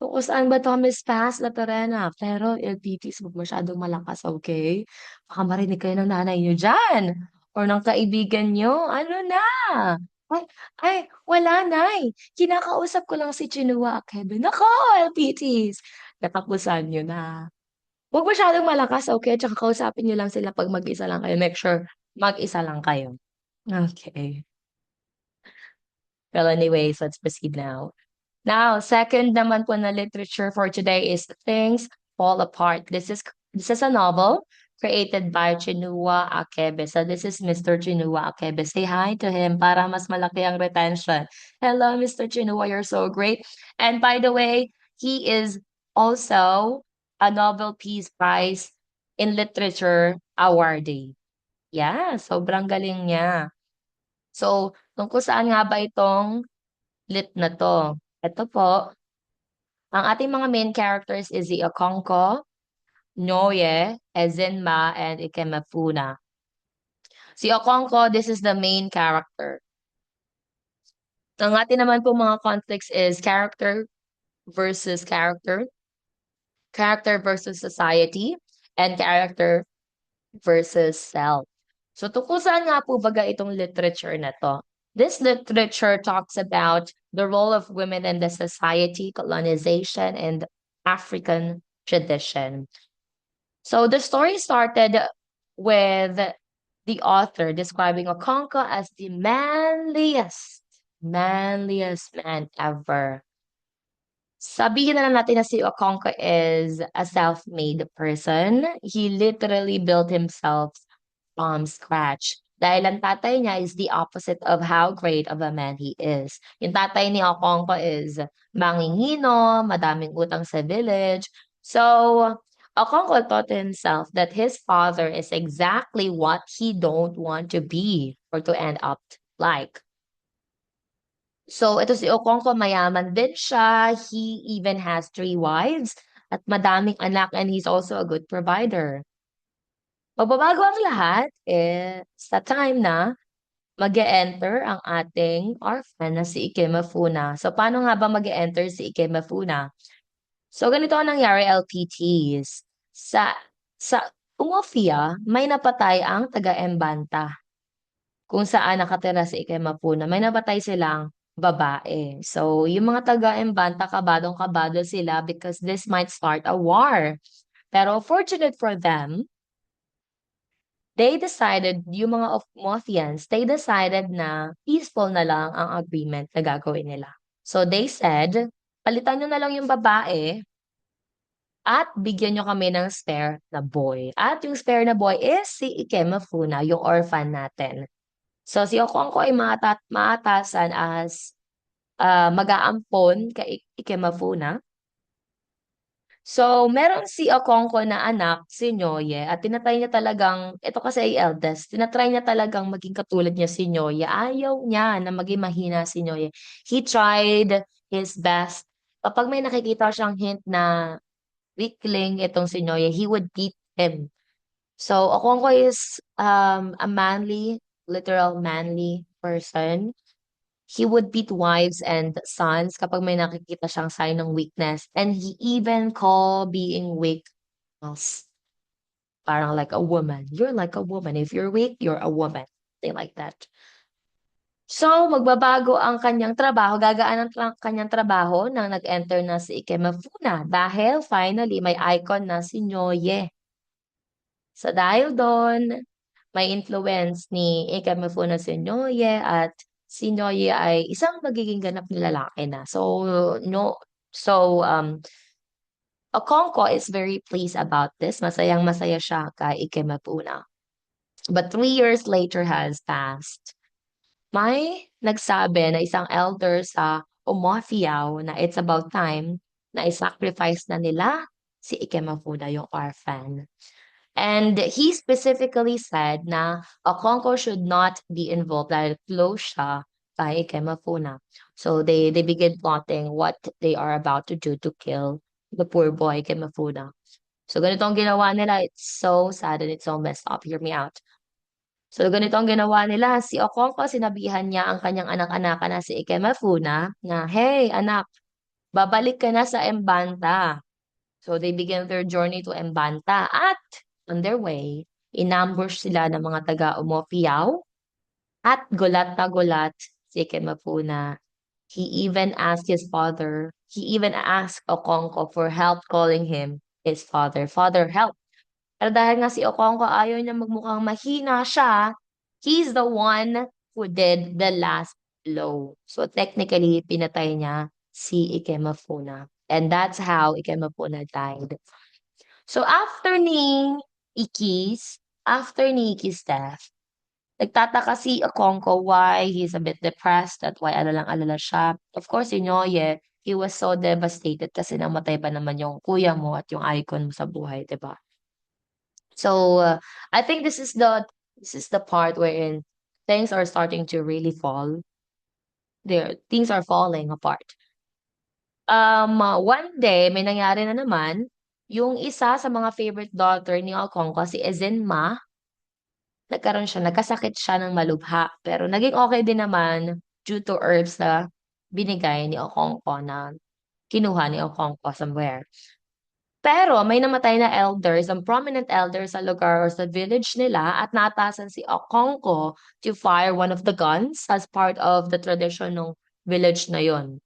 Tungkol saan ba to, Miss Paz Latorena? Pero LPTs, huwag masyadong malakas, okay? Baka marinig kayo ng nanay nyo dyan. Or ng kaibigan nyo. Ano na? Ay, ay, wala, nay. Kinakausap ko lang si Chinua Akebe. Nako, LPTs. Natapusan nyo na. Huwag masyadong malakas, okay? Tsaka kausapin niyo lang sila pag mag-isa lang kayo. Make sure mag-isa lang kayo. Okay. Well, anyways, let's proceed now. Now, second naman po na literature for today is Things Fall Apart. This is a novel created by Chinua Achebe. So this is Mr. Chinua Achebe. Say hi to him para mas malaki ang retention. Hello, Mr. Chinua, you're so great. And by the way, he is also a Nobel Peace Prize in Literature awardee. Yeah, sobrang galing niya. So, tungkol saan nga ba itong lit na to? Ito po, ang ating mga main characters is si Okonko, Noye, Ezenma, and Ikemefuna. Si Okonko, this is the main character. Ang ating naman po mga conflicts is versus character, character versus society, and character versus self. So tungkol saan nga po baga itong literature na to? This literature talks about the role of women in the society, colonization, and African tradition. So the story started with the author describing Okonkwo as the manliest man ever. Sabihin na lang natin na si Okonkwo is a self-made person. He literally built himself from scratch. Dahil ang tatay niya is the opposite of how great of a man he is. Yung tatay ni Okonkwo is mangingino, madaming utang sa village. So, Okonkwo thought to himself that his father is exactly what he don't want to be or to end up like. So, ito si Okonkwo, mayaman din siya. He even has three wives at madaming anak and he's also a good provider. Magbabago ang lahat sa time na mag-e-enter ang ating orphan na si Ikemefuna. So, paano nga ba mag-e-enter si Ikemefuna? So, ganito ang nangyari, LPTs. Sa Umofia, may napatay ang taga-Embanta kung saan nakatira si Ikemefuna. May napatay silang babae. So, yung mga taga-Embanta, kabadong-kabado sila because this might start a war. Pero fortunate for them, they decided, yung mga of Mothians, they decided na peaceful na lang ang agreement na gagawin nila. So they said, palitan nyo na lang yung babae at bigyan nyo kami ng spare na boy. At yung spare na boy is si Ikemefuna, yung orphan natin. So si Okonkwo ay maatasan as mag-aampon kay Ikemefuna. So, meron si Okonkwo na anak, si Nyoye, at tinatry niya talagang, ito kasi ay eldest, tinatry niya talagang maging katulad niya si Nyoye. Ayaw niya na maging mahina si Nyoye. He tried his best. Kapag may nakikita siyang hint na weakling itong si Nyoye, he would beat him. So, Okonkwo is a literal manly person. He would beat wives and sons kapag may nakikita siyang sign ng weakness. And he even call being weak as parang like a woman. You're like a woman. If you're weak, you're a woman. Something like that. So, magbabago ang kanyang trabaho. Gagaan ang kanyang trabaho nang nag-enter na si Ikemefuna dahil finally may icon na si Nyoye. So, dahil doon, may influence ni Ikemefuna si Nyoye at si Nyoye ay isang magiging ganap na lalaki na. So, no, so, Okonkwo is very pleased about this. Masayang masaya siya kay Ikemefuna. But 3 years later has passed. May nagsabi na isang elder sa Umuafiao na it's about time na i-sacrifice na nila si Ikemefuna, yung orphan. And he specifically said na Okonkwo should not be involved dahil close siya kay Ikemefuna. So they begin plotting what they are about to do to kill the poor boy Ikemefuna. So ganito ang ginawa nila. It's so sad and it's so messed up. Hear me out. So ganito ang ginawa nila. Si Okonkwo, sinabihan niya ang kanyang anak-anakan na si Ikemefuna na, hey anak, babalik ka na sa Embanta. So they begin their journey to Embanta at on their way, inambush sila ng mga taga-Umopiao at gulat na gulat si Ikemefuna. He even asked Okonkwo for help calling him his father. Father, help! Pero dahil nga si Okonkwo ayaw niya magmukhang mahina siya, he's the one who did the last blow. So technically, pinatay niya si Ikemefuna. And that's how Ikemefuna died. So after ni Iki's death, nagtataka si Okonkwo why he's a bit depressed at why alalang-alala siya. Of course, you know, yeah, he was so devastated kasi namatay pa naman yung kuya mo at yung icon mo sa buhay, 'di ba? So, I think this is the part wherein things are starting to really fall. Things are falling apart. One day, may nangyari na naman, yung isa sa mga favorite daughter ni Okonkwo, si Ezenma, nagkasakit siya ng malubha. Pero naging okay din naman due to herbs na binigay ni Okonkwo na kinuha ni Okonkwo somewhere. Pero may namatay na elders, ang prominent elders sa lugar or sa village nila at naatasan si Okonkwo to fire one of the guns as part of the tradition ng village na yon.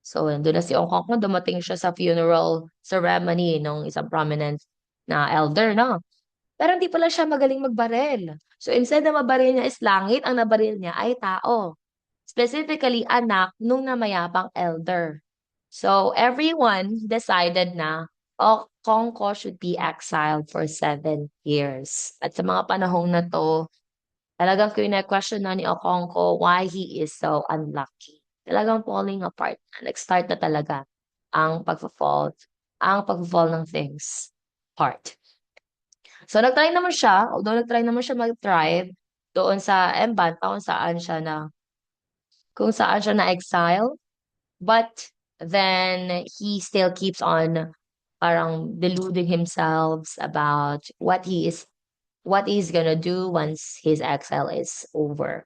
So, nandun na si Okonkwo, dumating siya sa funeral ceremony ng isang prominent na elder, no? Pero hindi pala siya magaling magbaril. So, instead na mabaril niya is langit, ang nabaril niya ay tao. Specifically, anak nung namayapang elder. So everyone decided na Kongko should be exiled for 7 years. At sa mga panahong na to, talagang question na ni Okongko why he is so unlucky. Talagang falling apart. Nag-start na talaga ang pag-fall ng things part. So nag-try naman siya, although nag-try naman siya mag-thrive doon sa Embanta kung saan siya na-exile. But then he still keeps on parang deluding himself about what he's gonna do once his exile is over.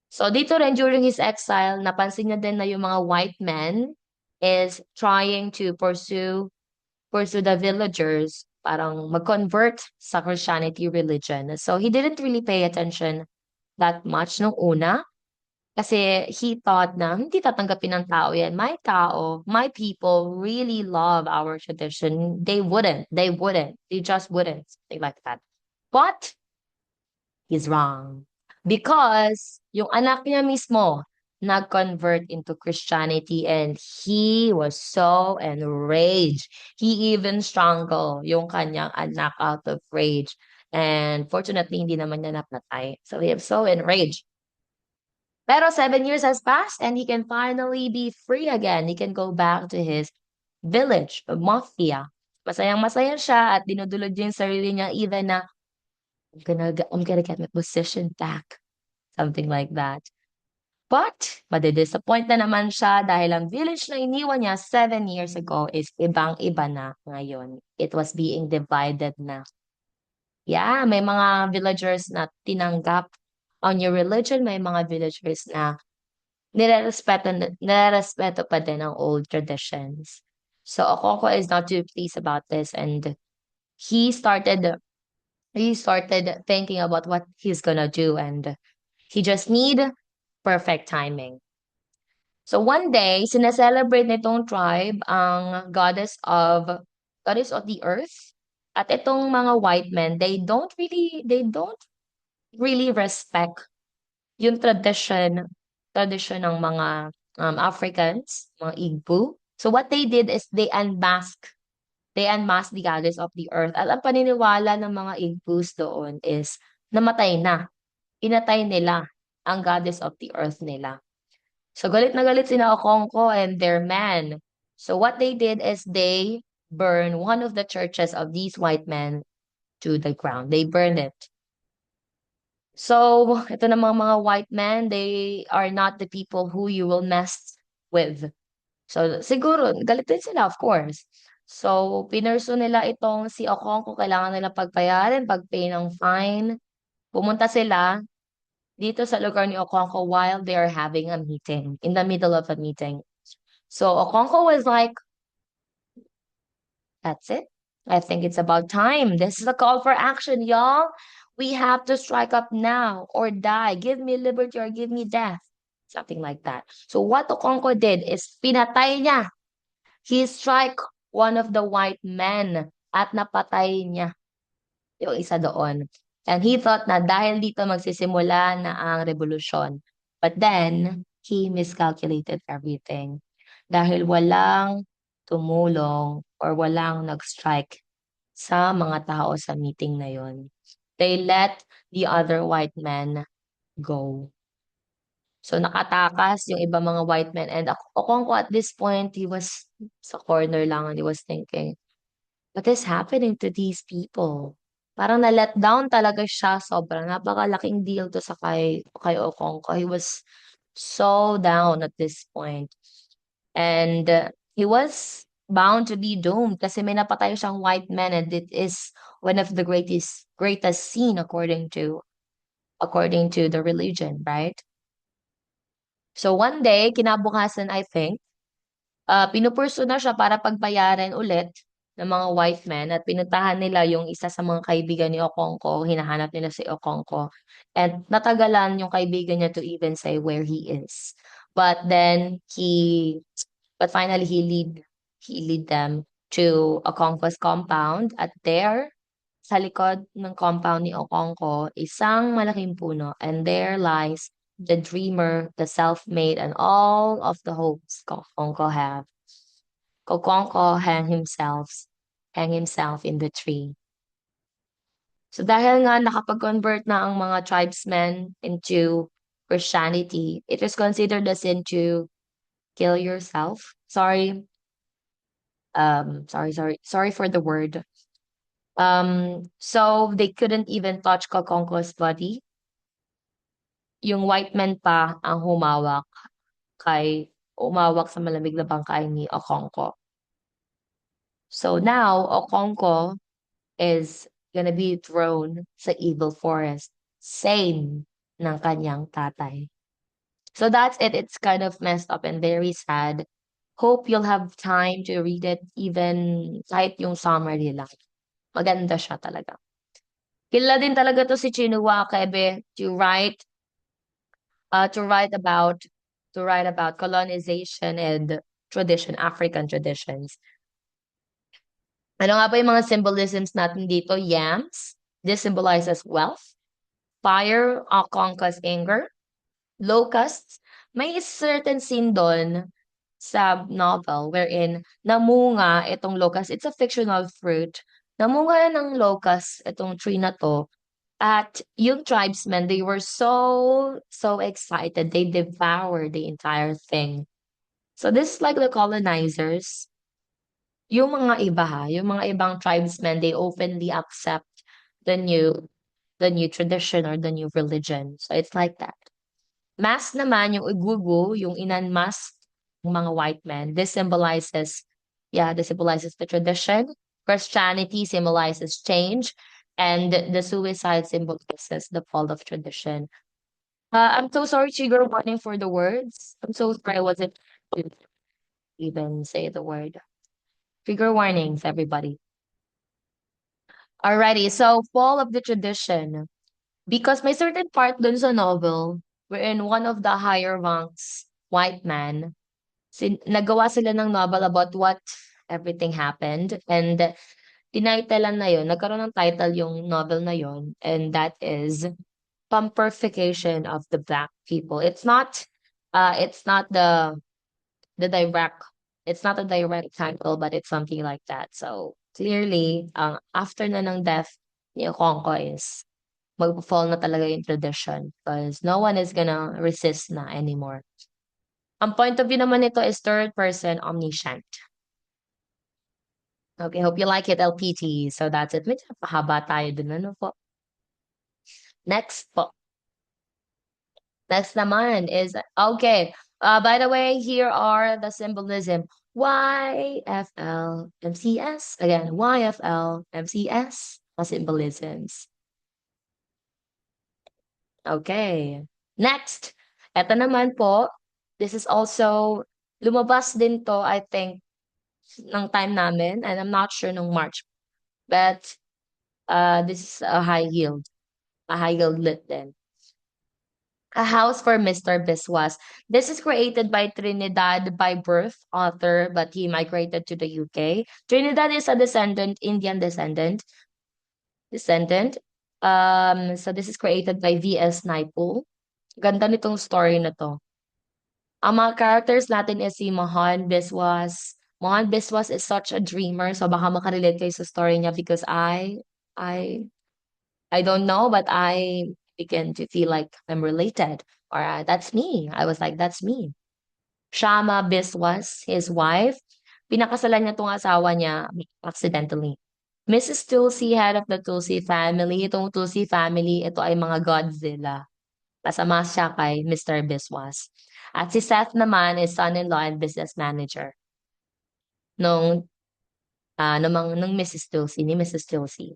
So dito rin during his exile, napansin niya din na yung mga white men is trying to pursue the villagers, parang mag-convert sa Christianity religion. So he didn't really pay attention that much nung una. Kasi he thought na hindi tatanggapin ng tao yan. My tao, my people really love our tradition. They wouldn't. They wouldn't. They just wouldn't. Something like that. But he's wrong. Because yung anak niya mismo nag-convert into Christianity and he was so enraged. He even strangled yung kanyang anak out of rage. And fortunately, hindi naman niya napatay. So he was so enraged. Pero 7 years has passed and he can finally be free again. He can go back to his village, Mafia. Masayang-masaya siya at dinudulog niya yung sarili niya even na I'm gonna get my position back. Something like that. But, madidisappoint na naman siya dahil ang village na iniwan niya 7 years ago is ibang-iba na ngayon. It was being divided na. Yeah, may mga villagers na tinanggap on your religion, may mga villagers na nirerespeto pa din ang old traditions. So Okonkwo is not too pleased about this and he started he started thinking about what he's gonna do and he just need perfect timing. So one day, sineselebrate nitong tribe ang goddess of the earth. At itong mga white men, they don't really respect yung tradition ng mga Africans, mga Igbo. So what they did is they unmasked the goddess of the earth. At ang paniniwala ng mga Igbos doon is namatay na. Inatay nila ang goddess of the earth nila. So galit na galit sina Okonkwo and their men. So what they did is they burned one of the churches of these white men to the ground. They burned it. So, ito namang mga white men, they are not the people who you will mess with. So, siguro, galit din sila, of course. So, pinurso nila itong si Okong kung kailangan nila pagbayarin, pag-pay ng fine. Pumunta sila dito sa lugar ni Okonkwo while they are having a meeting, in the middle of a meeting. So, Okonkwo was like, that's it. I think it's about time. This is a call for action, y'all. We have to strike up now or die. Give me liberty or give me death. Something like that. So what Okonkwo did is pinatay niya. He strike one of the white men at napatay niya yung isa doon. And he thought na dahil dito magsisimula na ang revolusyon. But then, he miscalculated everything. Dahil walang tumulong or walang nag-strike sa mga tao sa meeting na yon. They let the other white men go. So nakatakas yung iba mga white men and Okonkwo at this point, he was sa corner lang and he was thinking, what is happening to these people? Parang na-let down talaga siya. Sobrang napakalaking deal to sa kay Okonkwo. He was so down at this point. And he was bound to be doomed kasi may napatay siyang white man and it is one of the greatest sin according to the religion, right? So one day, kinabukasan I think, pinupurso na siya para pagbayaran ulit. ng mga white men at pinuntahan nila yung isa sa mga kaibigan ni Okonkwo, hinahanap nila si Okonkwo. And natagalan yung kaibigan niya to even say where he is. But then but finally he lead them to Okonkwo's compound at there sa likod ng compound ni Okonkwo, isang malaking puno, and there lies the dreamer, the self-made, and all of the hopes Okonkwo have. Okonkwo hang himself in the tree. So dahil nga nakapag-convert na ang mga tribesmen into Christianity, it is considered a sin to kill yourself. Sorry for the word. So they couldn't even touch Kokonko's body. Yung white man pa ang umawak sa malamig na bangkay ni Okonkwo. So now, Okonkwo is gonna be thrown sa evil forest, same ng kanyang tatay. So that's it. It's kind of messed up and very sad. Hope you'll have time to read it, even kahit yung summary lang. Maganda siya talaga. Kilala din talaga to si Chinua Achebe to write about colonization and African traditions. Ano nga ba yung mga symbolisms natin dito? Yams, this symbolizes wealth. Fire, conquers anger. Locusts, may certain scene doon sa novel wherein namunga itong locust. It's a fictional fruit. Namunga ng locust itong tree na to. At yung tribesmen, they were so excited. They devoured the entire thing. So this is like the colonizers. Yung mga iba yung mga ibang tribesmen, they openly accept the new the new tradition or the new religion. So it's like that. Mask naman, yung Igugu, yung inanmask ng mga white men, this symbolizes the tradition. Christianity symbolizes change, and the suicide symbolizes the fall of tradition. I'm so sorry, trigger warning for the words. I'm so sorry I wasn't able to even say the word. Trigger warnings, everybody. Alrighty, so fall of the tradition. Because may certain part dun sa novel wherein one of the higher ranks white man, nagawa sila ng novel about what everything happened, and tinitlean na yun, nagkaroon ng title yung novel na yun, and that is Pumperfication of the Black People. It's not the direct it's not a direct title, but it's something like that. So clearly, after na ng death ni Okonkwo is mag-fall na talaga yung tradition because no one is gonna resist na anymore. Ang point of view naman nito is third person omniscient. Okay, hope you like it, LPT. So that's it. Medyo pahaba tayo dun, ano po. Next po. Next naman is, okay. By the way, here are the symbolism. YFL, MCS. Again, YFL, MCS. The symbolisms. Okay. Next. Ito naman po. This is also, lumabas din to, I think, ng time namin. And I'm not sure nung March. But this is a high yield. A high yield lit din. A House for Mr. Biswas. This is created by Trinidad by birth author, but he migrated to the UK. Trinidad is a Indian descendant. So this is created by V.S. Naipaul. Ganda nitong story na to. Ang mga characters natin is si Mohan Biswas. Mohan Biswas is such a dreamer, so baka makarelate kayo sa story niya because I I don't know, but I begin to feel like I'm related. Or that's me. I was like, that's me. Shama Biswas, his wife. Pinakasalan niya tong asawa niya accidentally. Mrs. Tulsi, head of the Tulsi family. Itong Tulsi family, ito ay mga Godzilla. Masama siya kay Mr. Biswas. At si Seth naman is son-in-law and business manager nung, nung Mrs. Tulsi.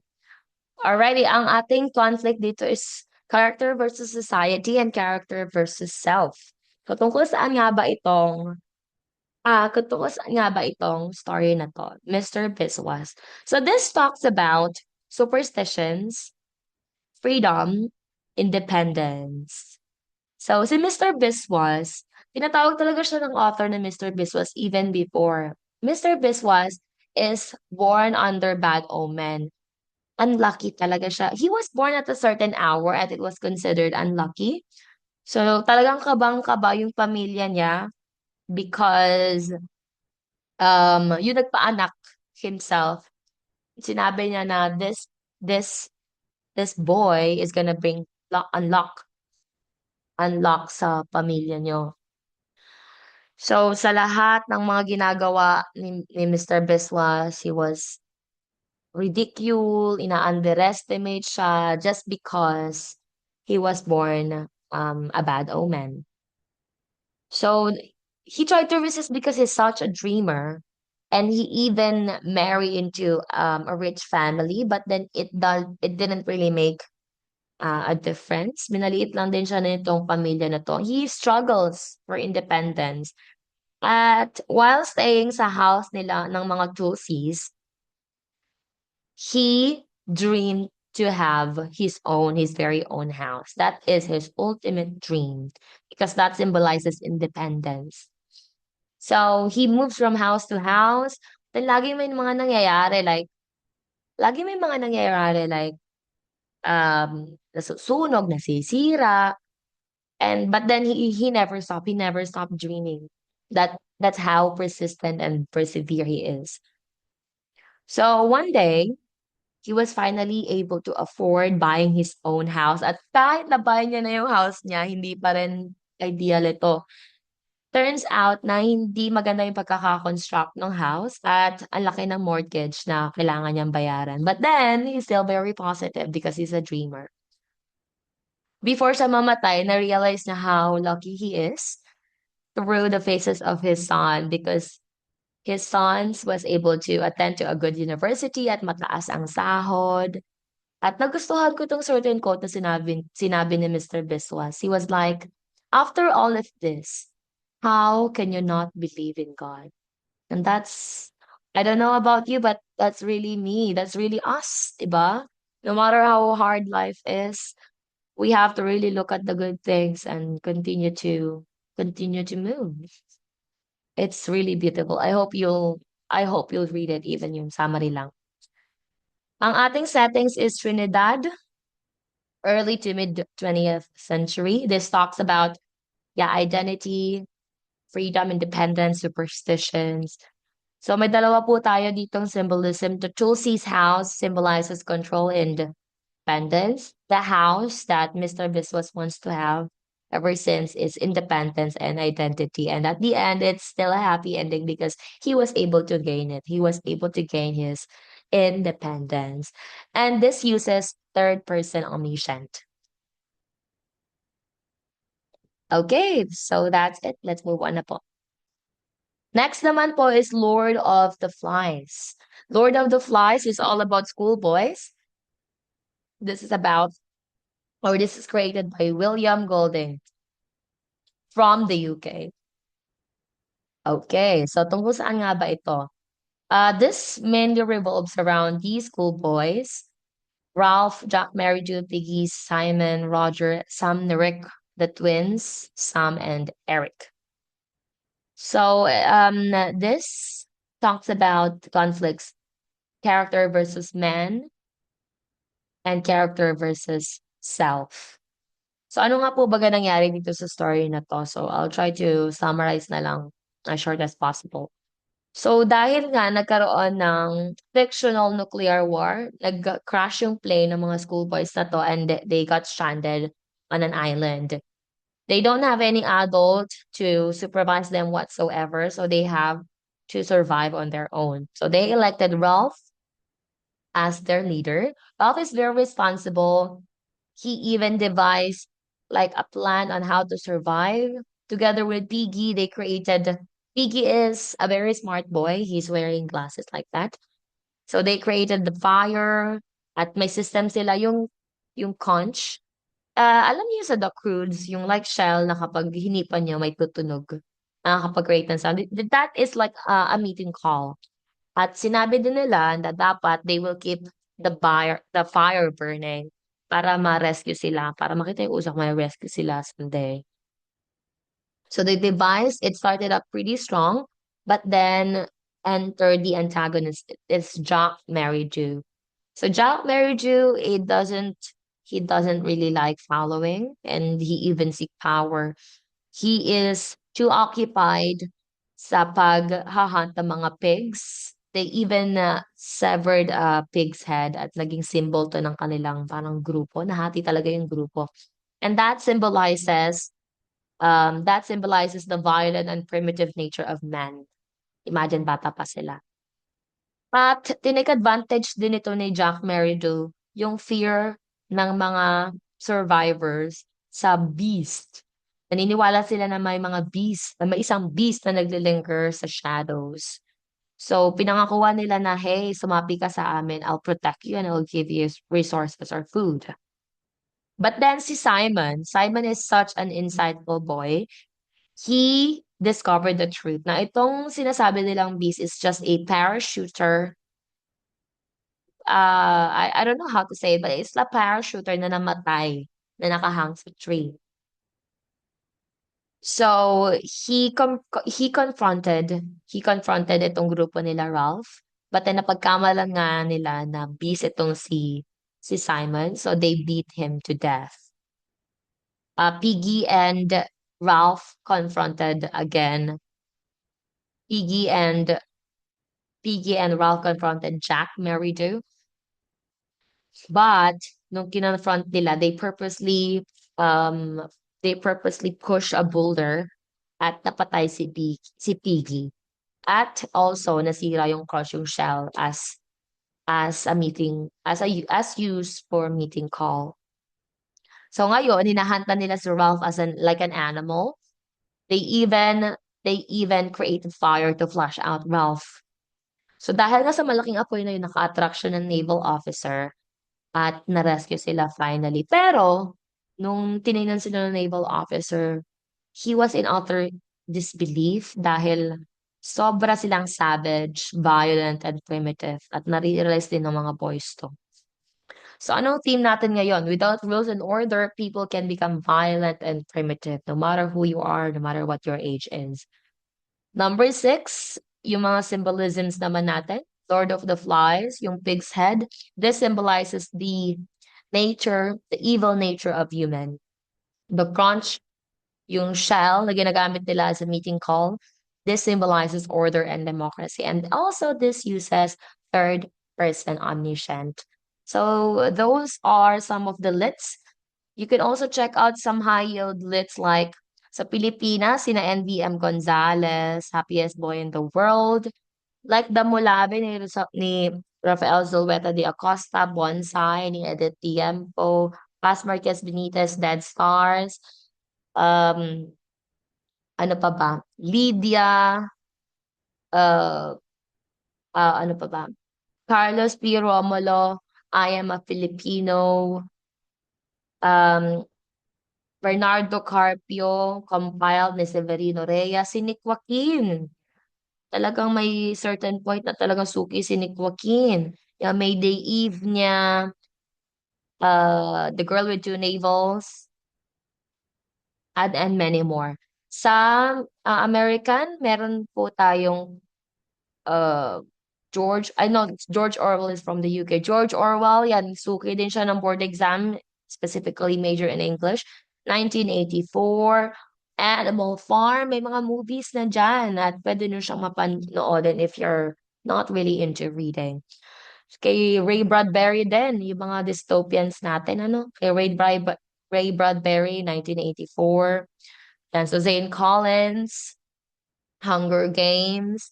Alrighty, ang ating conflict dito is character versus society and character versus self. So, tungkol saan nga ba itong Kung tungkol saan nga ba itong story na 'to, Mr. Biswas. So this talks about superstitions, freedom, independence. So si Mr. Biswas, tinatawag talaga siya ng author na Mr. Biswas even before. Mr. Biswas is born under bad omen. Unlucky talaga siya. He was born at a certain hour and it was considered unlucky. So talagang kabang-kaba yung pamilya niya because yung nagpaanak himself, sinabi niya na this this boy is gonna bring unlock sa pamilya niyo. So sa lahat ng mga ginagawa ni Mr. Biswas, he was ina-underestimate siya just because he was born a bad omen. So he tried to resist because he's such a dreamer. And he even married into a rich family, but then it didn't really make a difference. Minaliit lang din siya nitong pamilya na to. He struggles for independence. At while staying sa house nila ng mga Tulsis, he dreamed to have his very own house. That is his ultimate dream because that symbolizes independence. So he moves from house to house. Then lagi may mga nangyayari like nasusunog, nasisira, and but then he never stopped. He never stopped dreaming. That's how persistent and persevere he is. So one day, he was finally able to afford buying his own house. At kahit na-buy niya na yung house niya, hindi pa rin ideal ito. Turns out na hindi maganda yung pagkaka-construct ng house at ang laki ng mortgage na kailangan niyang bayaran. But then, he's still very positive because he's a dreamer. Before siya mamatay, na-realize na how lucky he is through the faces of his son because his sons was able to attend to a good university at mataas ang sahod. At nagustuhan ko tong certain quote na sinabi ni Mr. Biswas. He was like, after all of this, how can you not believe in God? And I don't know about you, but that's really me. That's really us, diba? No matter how hard life is, we have to really look at the good things and continue to move. It's really beautiful. I hope you'll read it even yung summary lang. Ang ating settings is Trinidad, early to mid 20th century. This talks about identity, freedom, independence, superstitions. So may dalawa po tayo ditong symbolism. The Tulsi's house symbolizes control and independence. The house that Mr. Biswas wants to have ever since is independence and identity. And at the end, it's still a happy ending because he was able to gain it. He was able to gain his independence. And this uses third person omniscient. Okay, so that's it. Let's move on na po. Next naman po is Lord of the Flies. Lord of the Flies is all about schoolboys. This is about, or this is created by William Golding from the UK. Okay, so tungkol saan nga ba ito? This mainly revolves around these schoolboys, Ralph, Jack, Mary, Jude, Piggy, Simon, Roger, Sam, Rick, the twins, Sam, and Eric. So this talks about conflicts, character versus man, and character versus self. So ano nga po ba nangyari dito sa story na to? So I'll try to summarize na lang as short as possible. So dahil nga nagkaroon ng fictional nuclear war, nag-crash yung plane ng mga schoolboys na to and they got stranded on an island. They don't have any adult to supervise them whatsoever, so they have to survive on their own. So they elected Ralph as their leader. Ralph is very responsible. He even devised like a plan on how to survive. Together with Piggy, they created Piggy is a very smart boy. He's wearing glasses like that. So they created the fire at may system sila yung conch. Alam niyo sa duck crudes, yung like shell na kapag hinipan niyo may tutunog. nakakapag-create ng sound. That is like a meeting call. At sinabi din nila na dapat they will keep the fire burning para ma-rescue sila, para makita yung usok may rescue sila someday. So the device, it started up pretty strong, but then entered the antagonist. It's Jack Married. So Jack Married, he doesn't really like following, and he even seek power. He is too occupied sa paghahunt ng mga pigs. They even severed a pig's head at naging symbol to ng kanilang parang grupo. Nahati talaga yung grupo. And that symbolizes the violent and primitive nature of man. Imagine bata pa sila. At tinake advantage din ito ni Jack Merido yung fear ng mga survivors sa beast. Naniniwala sila na may mga beast, na may isang beast na naglilinger sa shadows. So, pinangakuan nila na, hey, sumapi ka sa amin, I'll protect you and I'll give you resources or food. But then si Simon is such an insightful boy. He discovered the truth na itong sinasabi nilang beast is just a parachuter. I don't know how to say it, but it's a parachuter na namatay, na nakahang sa tree. So he confronted itong grupo nila Ralph, but then napagkamalan nga nila na beast itong si Simon, so they beat him to death. Piggy and Ralph confronted again. Piggy and Piggy and Ralph confronted Jack Merido, but nung kinonfront nila, um they purposely push a boulder at napatay si Piggy. At also nasira yung crush yung shell as a meeting as used for meeting call. So ngayon, hinahanta nila si Ralph as like an animal. They even they even created fire to flush out Ralph. So dahil nga sa malaking apoy na yun, naka-attract siya ng naval officer at na-rescue sila finally. Pero, nung tinignan sila ng naval officer, he was in utter disbelief dahil sobra silang savage, violent, and primitive at nare-realize din ng mga boys to. So anong theme natin ngayon? Without rules and order, people can become violent and primitive no matter who you are, no matter what your age is. Number 6, yung mga symbolisms naman natin. Lord of the Flies, yung pig's head. This symbolizes the evil nature of human. The crunch, yung shell na ginagamit nila as a meeting call. This symbolizes order and democracy. And also this uses third person omniscient. So those are some of the lits. You can also check out some high yield lits like sa Pilipinas, sina NBM Gonzalez, Happiest Boy in the World, like Damulabe ni Rafael Zulueta de Acosta, Bonsai, ni Edith Tiempo, Paz Marquez Benitez, Dead Stars, um, ano pa ba? Lydia, uh, ano pa ba? Carlos P. Romulo, I Am a Filipino, um, Bernardo Carpio, compiled ni Severino Reyes, si Nick Joaquin. Talagang may certain point na talagang suki si Nick Joaquin. Yung Mayday Eve niya, The Girl with Two Navels, and many more. Sa American, meron po tayong uh, I know George Orwell is from the UK. George Orwell, yan, suki din siya ng board exam, specifically major in English. 1984, Animal Farm, may mga movies na dyan at pwede nyo siyang mapanoodin if you're not really into reading. Kay Ray Bradbury din, yung mga dystopians natin, ano? Kay Ray Bradbury, 1984. Then so Zane Collins, Hunger Games,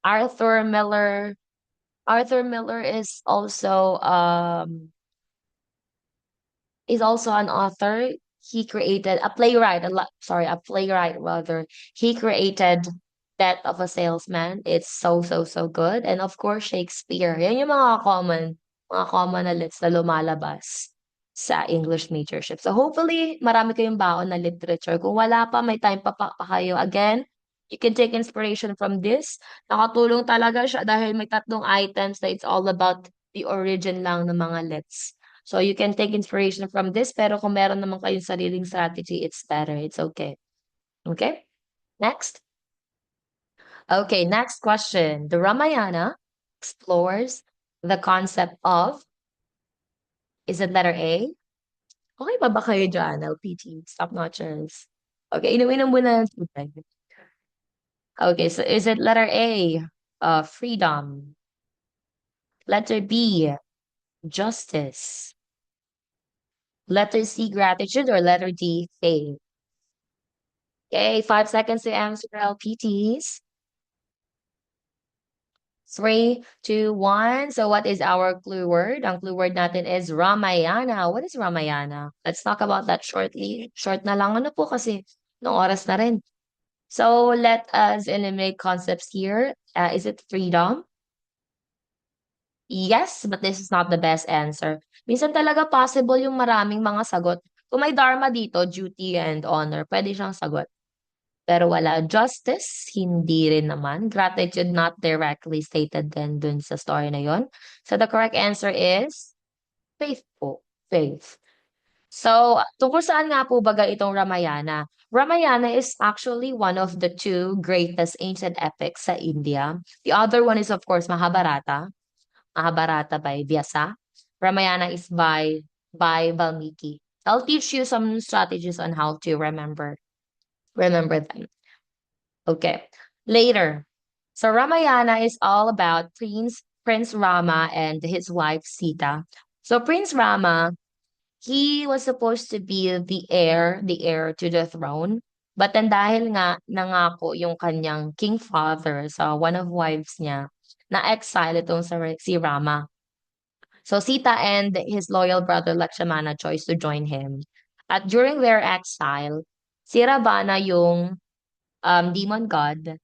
Arthur Miller. Arthur Miller is also an author. He created a playwright rather. He created Death of a Salesman. It's so, so, so good. And of course, Shakespeare. Yan yung mga common na lits na lumalabas sa English majorship. So hopefully, marami kayong baon na literature. Kung wala pa, may time pa kayo. Again, You can take inspiration from this. Nakatulong talaga siya dahil may tatlong items na it's all about the origin lang ng mga lets. So you can take inspiration from this, pero kung meron naman kayong sariling strategy, it's better. It's okay. Okay? Next. Okay, next question. The Ramayana explores the concept of, is it letter A? Okay pa ba kayo dyan, LPT? Stop notchers. Okay, inuminom muna ng tubig. Okay, so is it letter A, freedom? Letter B, justice? Letter C, gratitude, or letter D, faith? Okay, 5 seconds to answer, LPTs. 3, 2, 1. So what is our clue word? Ang clue word natin is Ramayana. What is Ramayana? Let's talk about that shortly. Short na lang ano po kasi nung oras na rin. So let us eliminate concepts here. Is it freedom? Yes, but this is not the best answer. Minsan talaga possible yung maraming mga sagot. Kung may dharma dito, duty and honor, pwede siyang sagot. Pero wala. Justice, hindi rin naman. Gratitude, not directly stated din dun sa story na yon. So the correct answer is faith po. Faith. So, tungkol saan nga po baga itong Ramayana? Ramayana is actually one of the two greatest ancient epics sa India. The other one is of course Mahabharata. Mahabharata by Vyasa. Ramayana is by Valmiki. I'll teach you some strategies on how to remember them. Okay. Later. So Ramayana is all about Prince Rama and his wife Sita. So Prince Rama, he was supposed to be the heir to the throne. But then dahil nga nangako yung kanyang king father sa one of wives niya, na-exile itong si Rama. So Sita and his loyal brother Lakshmana chose to join him. At during their exile, si Ravana yung demon god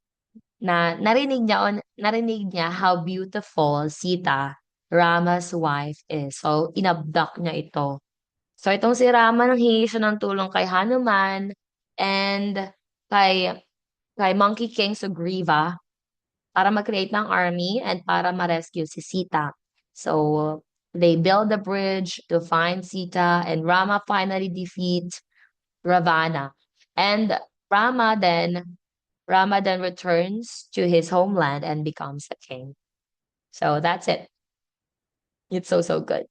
na narinig niya how beautiful Sita, Rama's wife is. So inabduct niya ito. So itong si Rama nanghingi siya ng tulong kay Hanuman and kay Monkey King Sugriva para mag-create ng army and para ma-rescue si Sita. So they build a bridge to find Sita and Rama finally defeats Ravana. And Rama then Rama then returns to his homeland and becomes a king. So that's it. It's so, so good.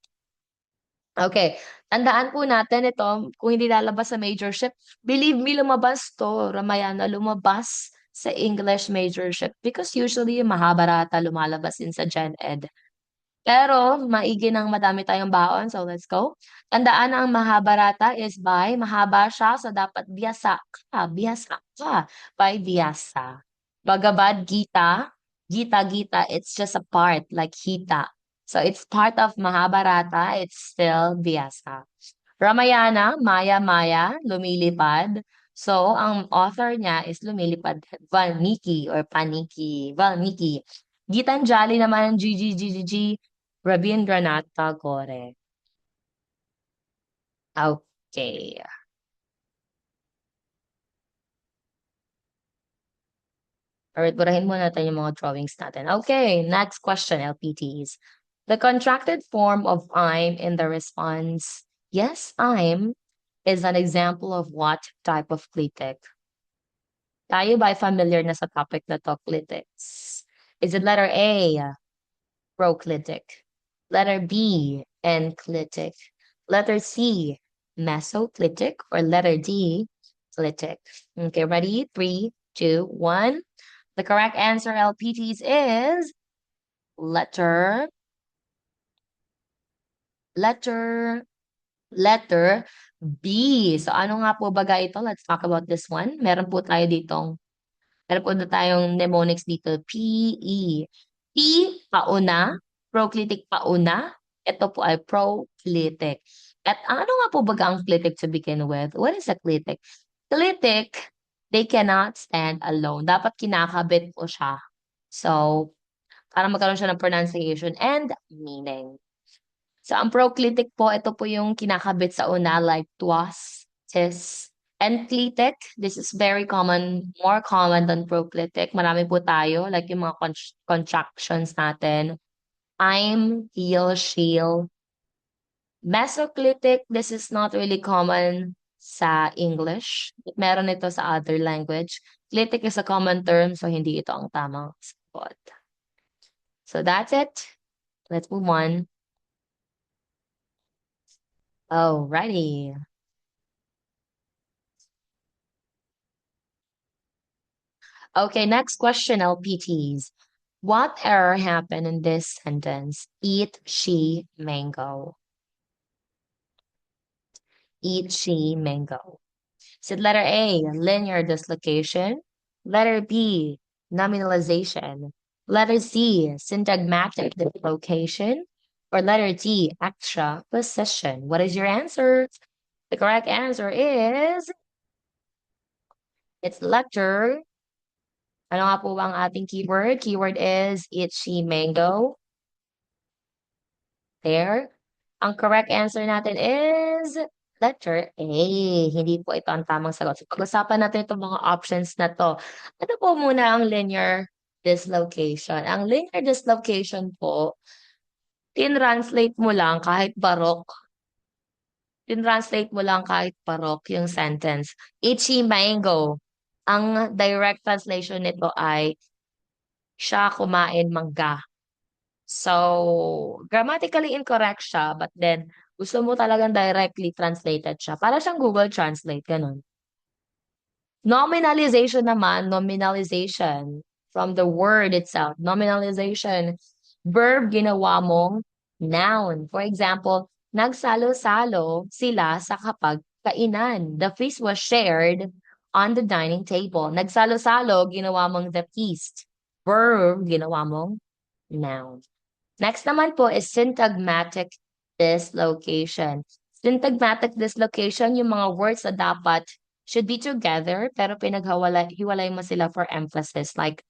Okay. Tandaan po natin ito, kung hindi lalabas sa majorship, believe me, lumabas to, Ramayana, lumabas sa English majorship because usually yung Mahabharata lumalabas din sa Gen Ed. Pero maigi ng madami tayong baon, so let's go. Tandaan na ang Mahabharata is by, mahaba siya, so dapat biyasa ka, by Vyasa. Bhagavad Gita, Gita, it's just a part, like Hita. So it's part of Mahabharata, it's still Vyasa. Ramayana, Maya, lumilipad. So, ang author niya is lumilipad, Valmiki or Paniki, Valmiki. Gitanjali naman, G, Rabindranath Tagore. Okay. Alright, burahin muna natin yung mga drawings natin. Okay, next question, LPTs. The contracted form of I'm in the response, yes, I'm, is an example of what type of clitic? Tayo ba ay familiar na sa topic na to, clitics? Is it letter A, proclitic? Letter B, enclitic? Letter C, mesoclitic? Or letter D, clitic? Okay, ready? 3, 2, 1. The correct answer, LPTs, is letter, letter, letter B. So ano nga po baga ito? Let's talk about this one. Meron po na tayong mnemonics dito. P-E. P, pauna. Proclitic pauna. Ito po ay proclitic. At ano nga po baga ang clitic to begin with? What is a clitic? Clitic, they cannot stand alone. Dapat kinakabit po siya. So, para magkaroon siya ng pronunciation and meaning. So, ang proclitic po, ito po yung kinakabit sa una like twas, tis, Enclitic, this is very common, more common than proclitic. Marami po tayo, like yung mga contractions natin. I'm, heal, she'll. Mesoclitic, this is not really common sa English. Meron ito sa other language. Clitic is a common term, so hindi ito ang tamang sagot. So that's it. Let's move on. Alrighty. Okay, next question, LPTs. What error happened in this sentence? Eat she mango. Eat she mango. Is it letter A, linear dislocation? Letter B, nominalization? Letter C, syntagmatic dislocation? Or letter D, extra possession? What is your answer? The correct answer is, it's letter. Ano nga po ba ang ating keyword? Keyword is itchy mango. There. Ang correct answer natin is letter A. Hindi po ito ang tamang sagot. So, pag-usapan natin itong mga options na to. Ano po muna ang linear dislocation? Ang linear dislocation po, tinranslate mo lang kahit barok. Tinranslate mo lang kahit barok yung sentence. Itchy mango. Ang direct translation nito ay siya kumain mangga. So, grammatically incorrect siya, but then, gusto mo talagang directly translated siya. Para siyang Google Translate, ganun. Nominalization naman, nominalization, from the word itself, nominalization, verb ginawa mong noun. For example, nagsalo-salo sila sa kapag kainan. The feast was shared on the dining table. Nagsalo-salo, ginawa mong the feast. Verb, ginawa mong noun. Next naman po is syntagmatic dislocation. Syntagmatic dislocation, yung mga words na dapat should be together, pero hiwalay mo sila for emphasis. Like,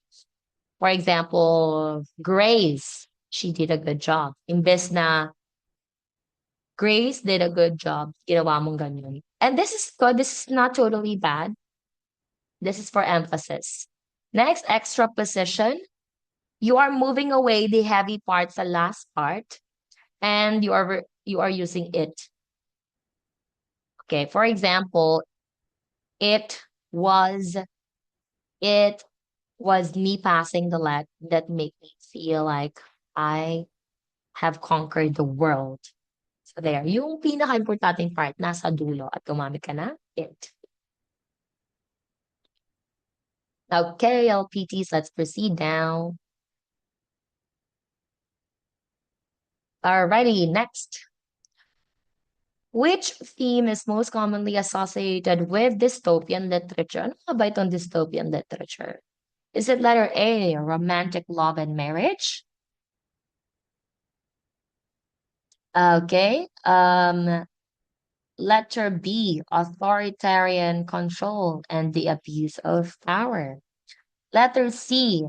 for example, Grace, she did a good job. Imbes na Grace did a good job, ginawa mong ganyan. And this is good. This is not totally bad. This is for emphasis. Next, extra position. You are moving away the heavy part sa last part, and you are using it. Okay, for example, it was it was me passing the let that made me feel like I have conquered the world. So there, yung pinaka-importanting part nasa dulo at gumamit ka na it. Okay, LPTs, let's proceed now. Alrighty, next. Which theme is most commonly associated with dystopian literature? Ano nga ba itong dystopian literature? Is it letter A, romantic love and marriage? Okay. Letter B, authoritarian control and the abuse of power. Letter C,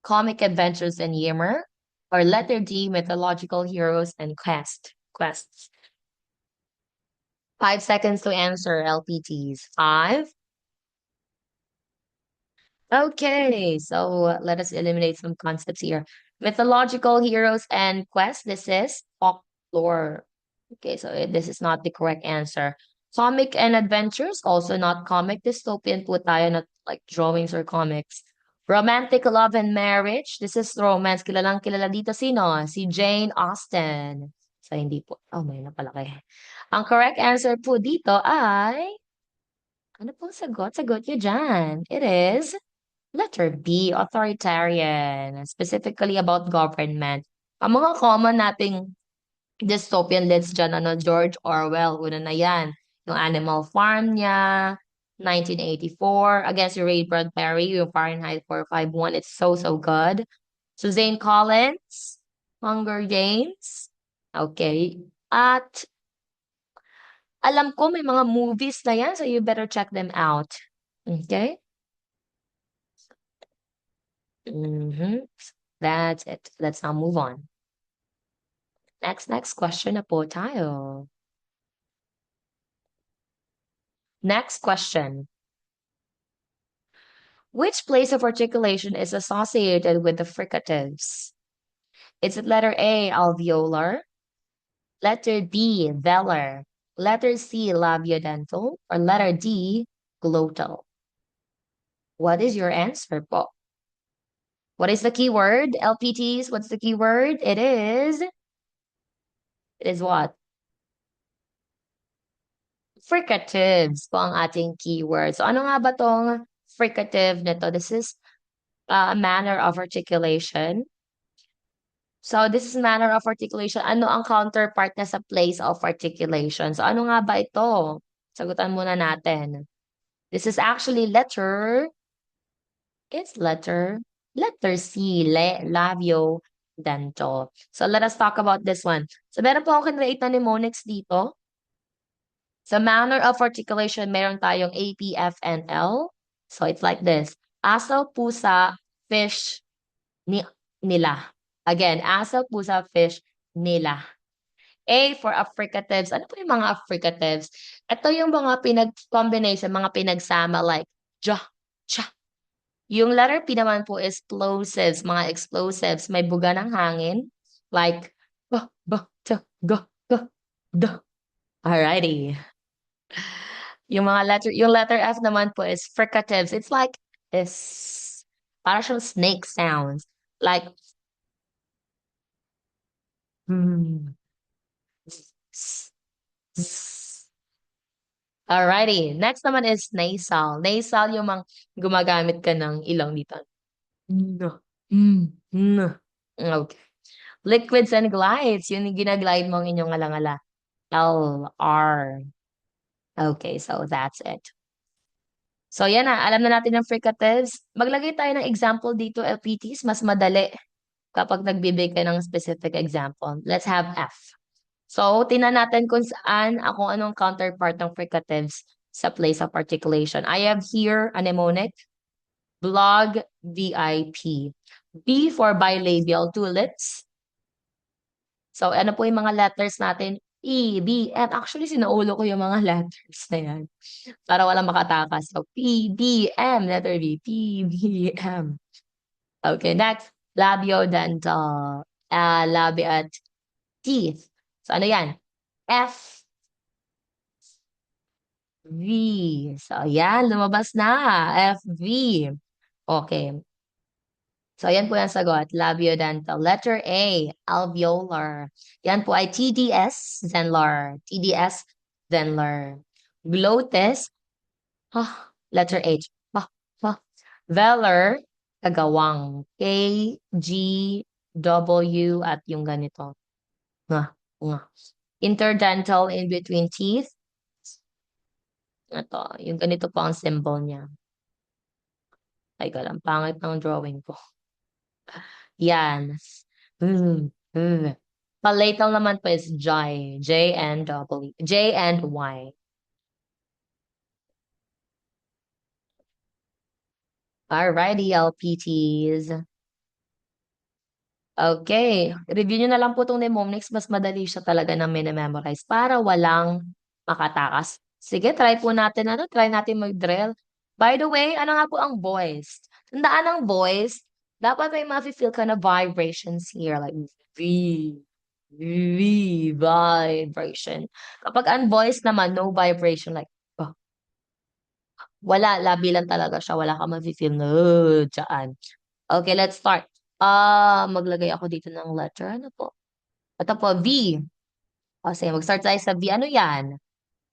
comic adventures and humor. Or letter D, mythological heroes and quests. 5 seconds to answer, LPTs. Five. Okay, so let us eliminate some concepts here. Mythological heroes and quests. This is folklore. Okay, so this is not the correct answer. Comic and adventures, also not comic. Dystopian po tayo, not like drawings or comics. Romantic love and marriage. This is romance. Kilalang kilala dito sino? Si Jane Austen. So hindi po. Oh, may napalaki. Ang correct answer po dito ay, ano pong sagot? Sagot nyo dyan. It is letter B, authoritarian, specifically about government. Ang mga common nating dystopian leads dyan, George Orwell, una na yan. Yung Animal Farm niya, 1984, Against the Ray Bradbury, yung Fahrenheit 451, it's so, so good. Suzanne Collins, Hunger Games. Okay. At alam ko may mga movies na yan, so you better check them out. Okay? Mm-hmm. That's it. Let's now move on. Next question na po tayo. Next question. Which place of articulation is associated with the fricatives? Is it letter A, alveolar, letter B, velar, letter C, labiodental, or letter D, glottal? What is your answer po? What is the keyword? LPTs, what's the keyword? It is what? Fricatives po ang ating keyword. So ano nga ba tong fricative nito? This is a manner of articulation. So this is manner of articulation. Ano ang counterpart na sa place of articulation? So ano nga ba ito? Sagutan muna natin. This is actually it's letter C, labio dental. So let us talk about this one. So meron po akong kinreate na mnemonics dito. Sa manner of articulation, meron tayong A, P, F, and L. So it's like this. Aso, pusa, fish, nila. Again, aso, pusa, fish, nila. A for affricatives. Ano po yung mga affricatives? Ito yung mga pinag-combination, mga pinagsama like ja, cha. Yung letter P naman po is plosives, mga explosives. May buga ng hangin like ba, ba, ta, ga, ga, da. Alrighty. Yung letter F naman po is fricatives. It's like this. Para siyang snake sounds. Like, hmm. Alrighty. Next naman is nasal. Nasal yung mga gumagamit ka ng ilong dito. No. No. Okay. Liquids and glides. Yun yung ginaglide mo ang inyong alangala. L, R. Okay, so that's it. So yan na, alam na natin ng fricatives. Maglagay tayo ng example dito, LPTs. Mas madali kapag nagbibigay ka ng specific example. Let's have F. So, tingnan natin kung saan, kung anong counterpart ng fricatives sa place of articulation. I have here a mnemonic, blog, VIP. B for bilabial, two lips. So, ano po yung mga letters natin? E, B, M. Actually, sinaulo ko yung mga letters na yan para walang makatakas. So, P, B, M, letter B, P, B, M. Okay, next, labiodental, labi at teeth. So, ano yan? F, V. So, yan, lumabas na. F, V. Okay. So, yan po yung sagot. Labiodental. Letter A, alveolar. Yan po ay TDS, Zenlar. TDS, Zenlar. Glottis, letter H. Velar, kagawang. K, G, W, at yung ganito. Nga, nga. Interdental in between teeth. Ito, yung ganito po ang symbol niya. Ay, ang pangit ng drawing ko. Yan. Palatal naman po is J. J and W. J and Y. Alrighty, LPTs. Okay. Review nyo na lang po itong mnemonics. Mas madali siya talaga na minimemorize para walang makatakas. Sige, try po natin. Try natin mag-drill. By the way, ano nga po ang voice? Tandaan ng voice, dapat may mafe-feel ka na vibrations here. Like, V, V, vibration. Kapag unvoiced naman, no vibration. Like, oh, wala, labi lang talaga siya. Wala ka mafe-feel na, dyan. Okay, let's start. Maglagay ako dito ng letter. Ano po? Ito po, V. O, sige, mag-start tayo sa V. Ano yan?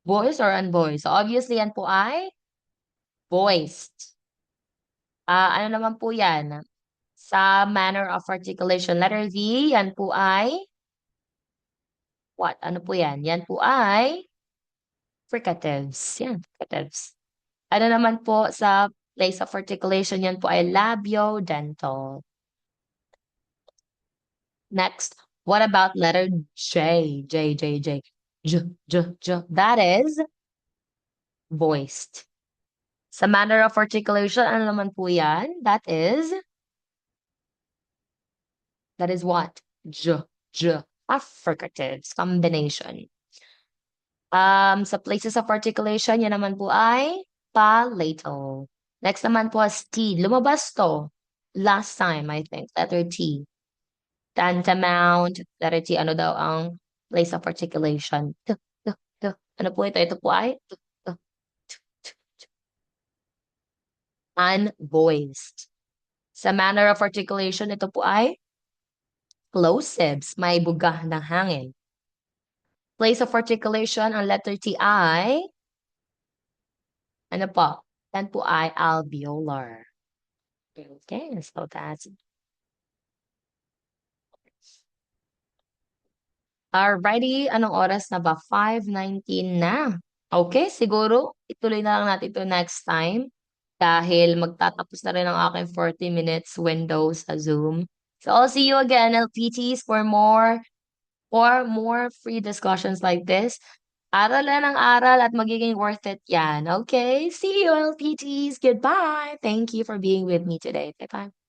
Voice or unvoiced? So, obviously, yan po ay voiced. Ano naman po yan? Sa manner of articulation, letter V, yan po ay what? Ano po yan? Yan po ay fricatives. Yan, fricatives. Ano naman po sa place of articulation, yan po ay labiodental. Next, what about letter J? J, J, J. J, J, J. That is voiced. Sa manner of articulation, ano naman po yan? That is what? J, J. Affricatives combination. Sa places of articulation, yan naman po ay palatal. Next naman po is T. Lumabas to. Last time, I think. Letter T. Tantamount. Letter T. Ano daw ang place of articulation? T, t, t. Ano po ito? Ito po ay t, t, t, t. Unvoiced. Sa manner of articulation, ito po ay plosives. May bugah ng hangin. Place of articulation, ang letter T ay ano po? Yan po ay alveolar. Okay, so that's alrighty. Anong oras na ba? 5:19 na. Okay, siguro ituloy na lang natin ito next time dahil magtatapos na rin ang aking 40 minutes window sa Zoom. So I'll see you again, LPTs, for more free discussions like this. Aral lang ng aral at magiging worth it yan. Okay, see you, LPTs. Goodbye. Thank you for being with me today. Bye-bye.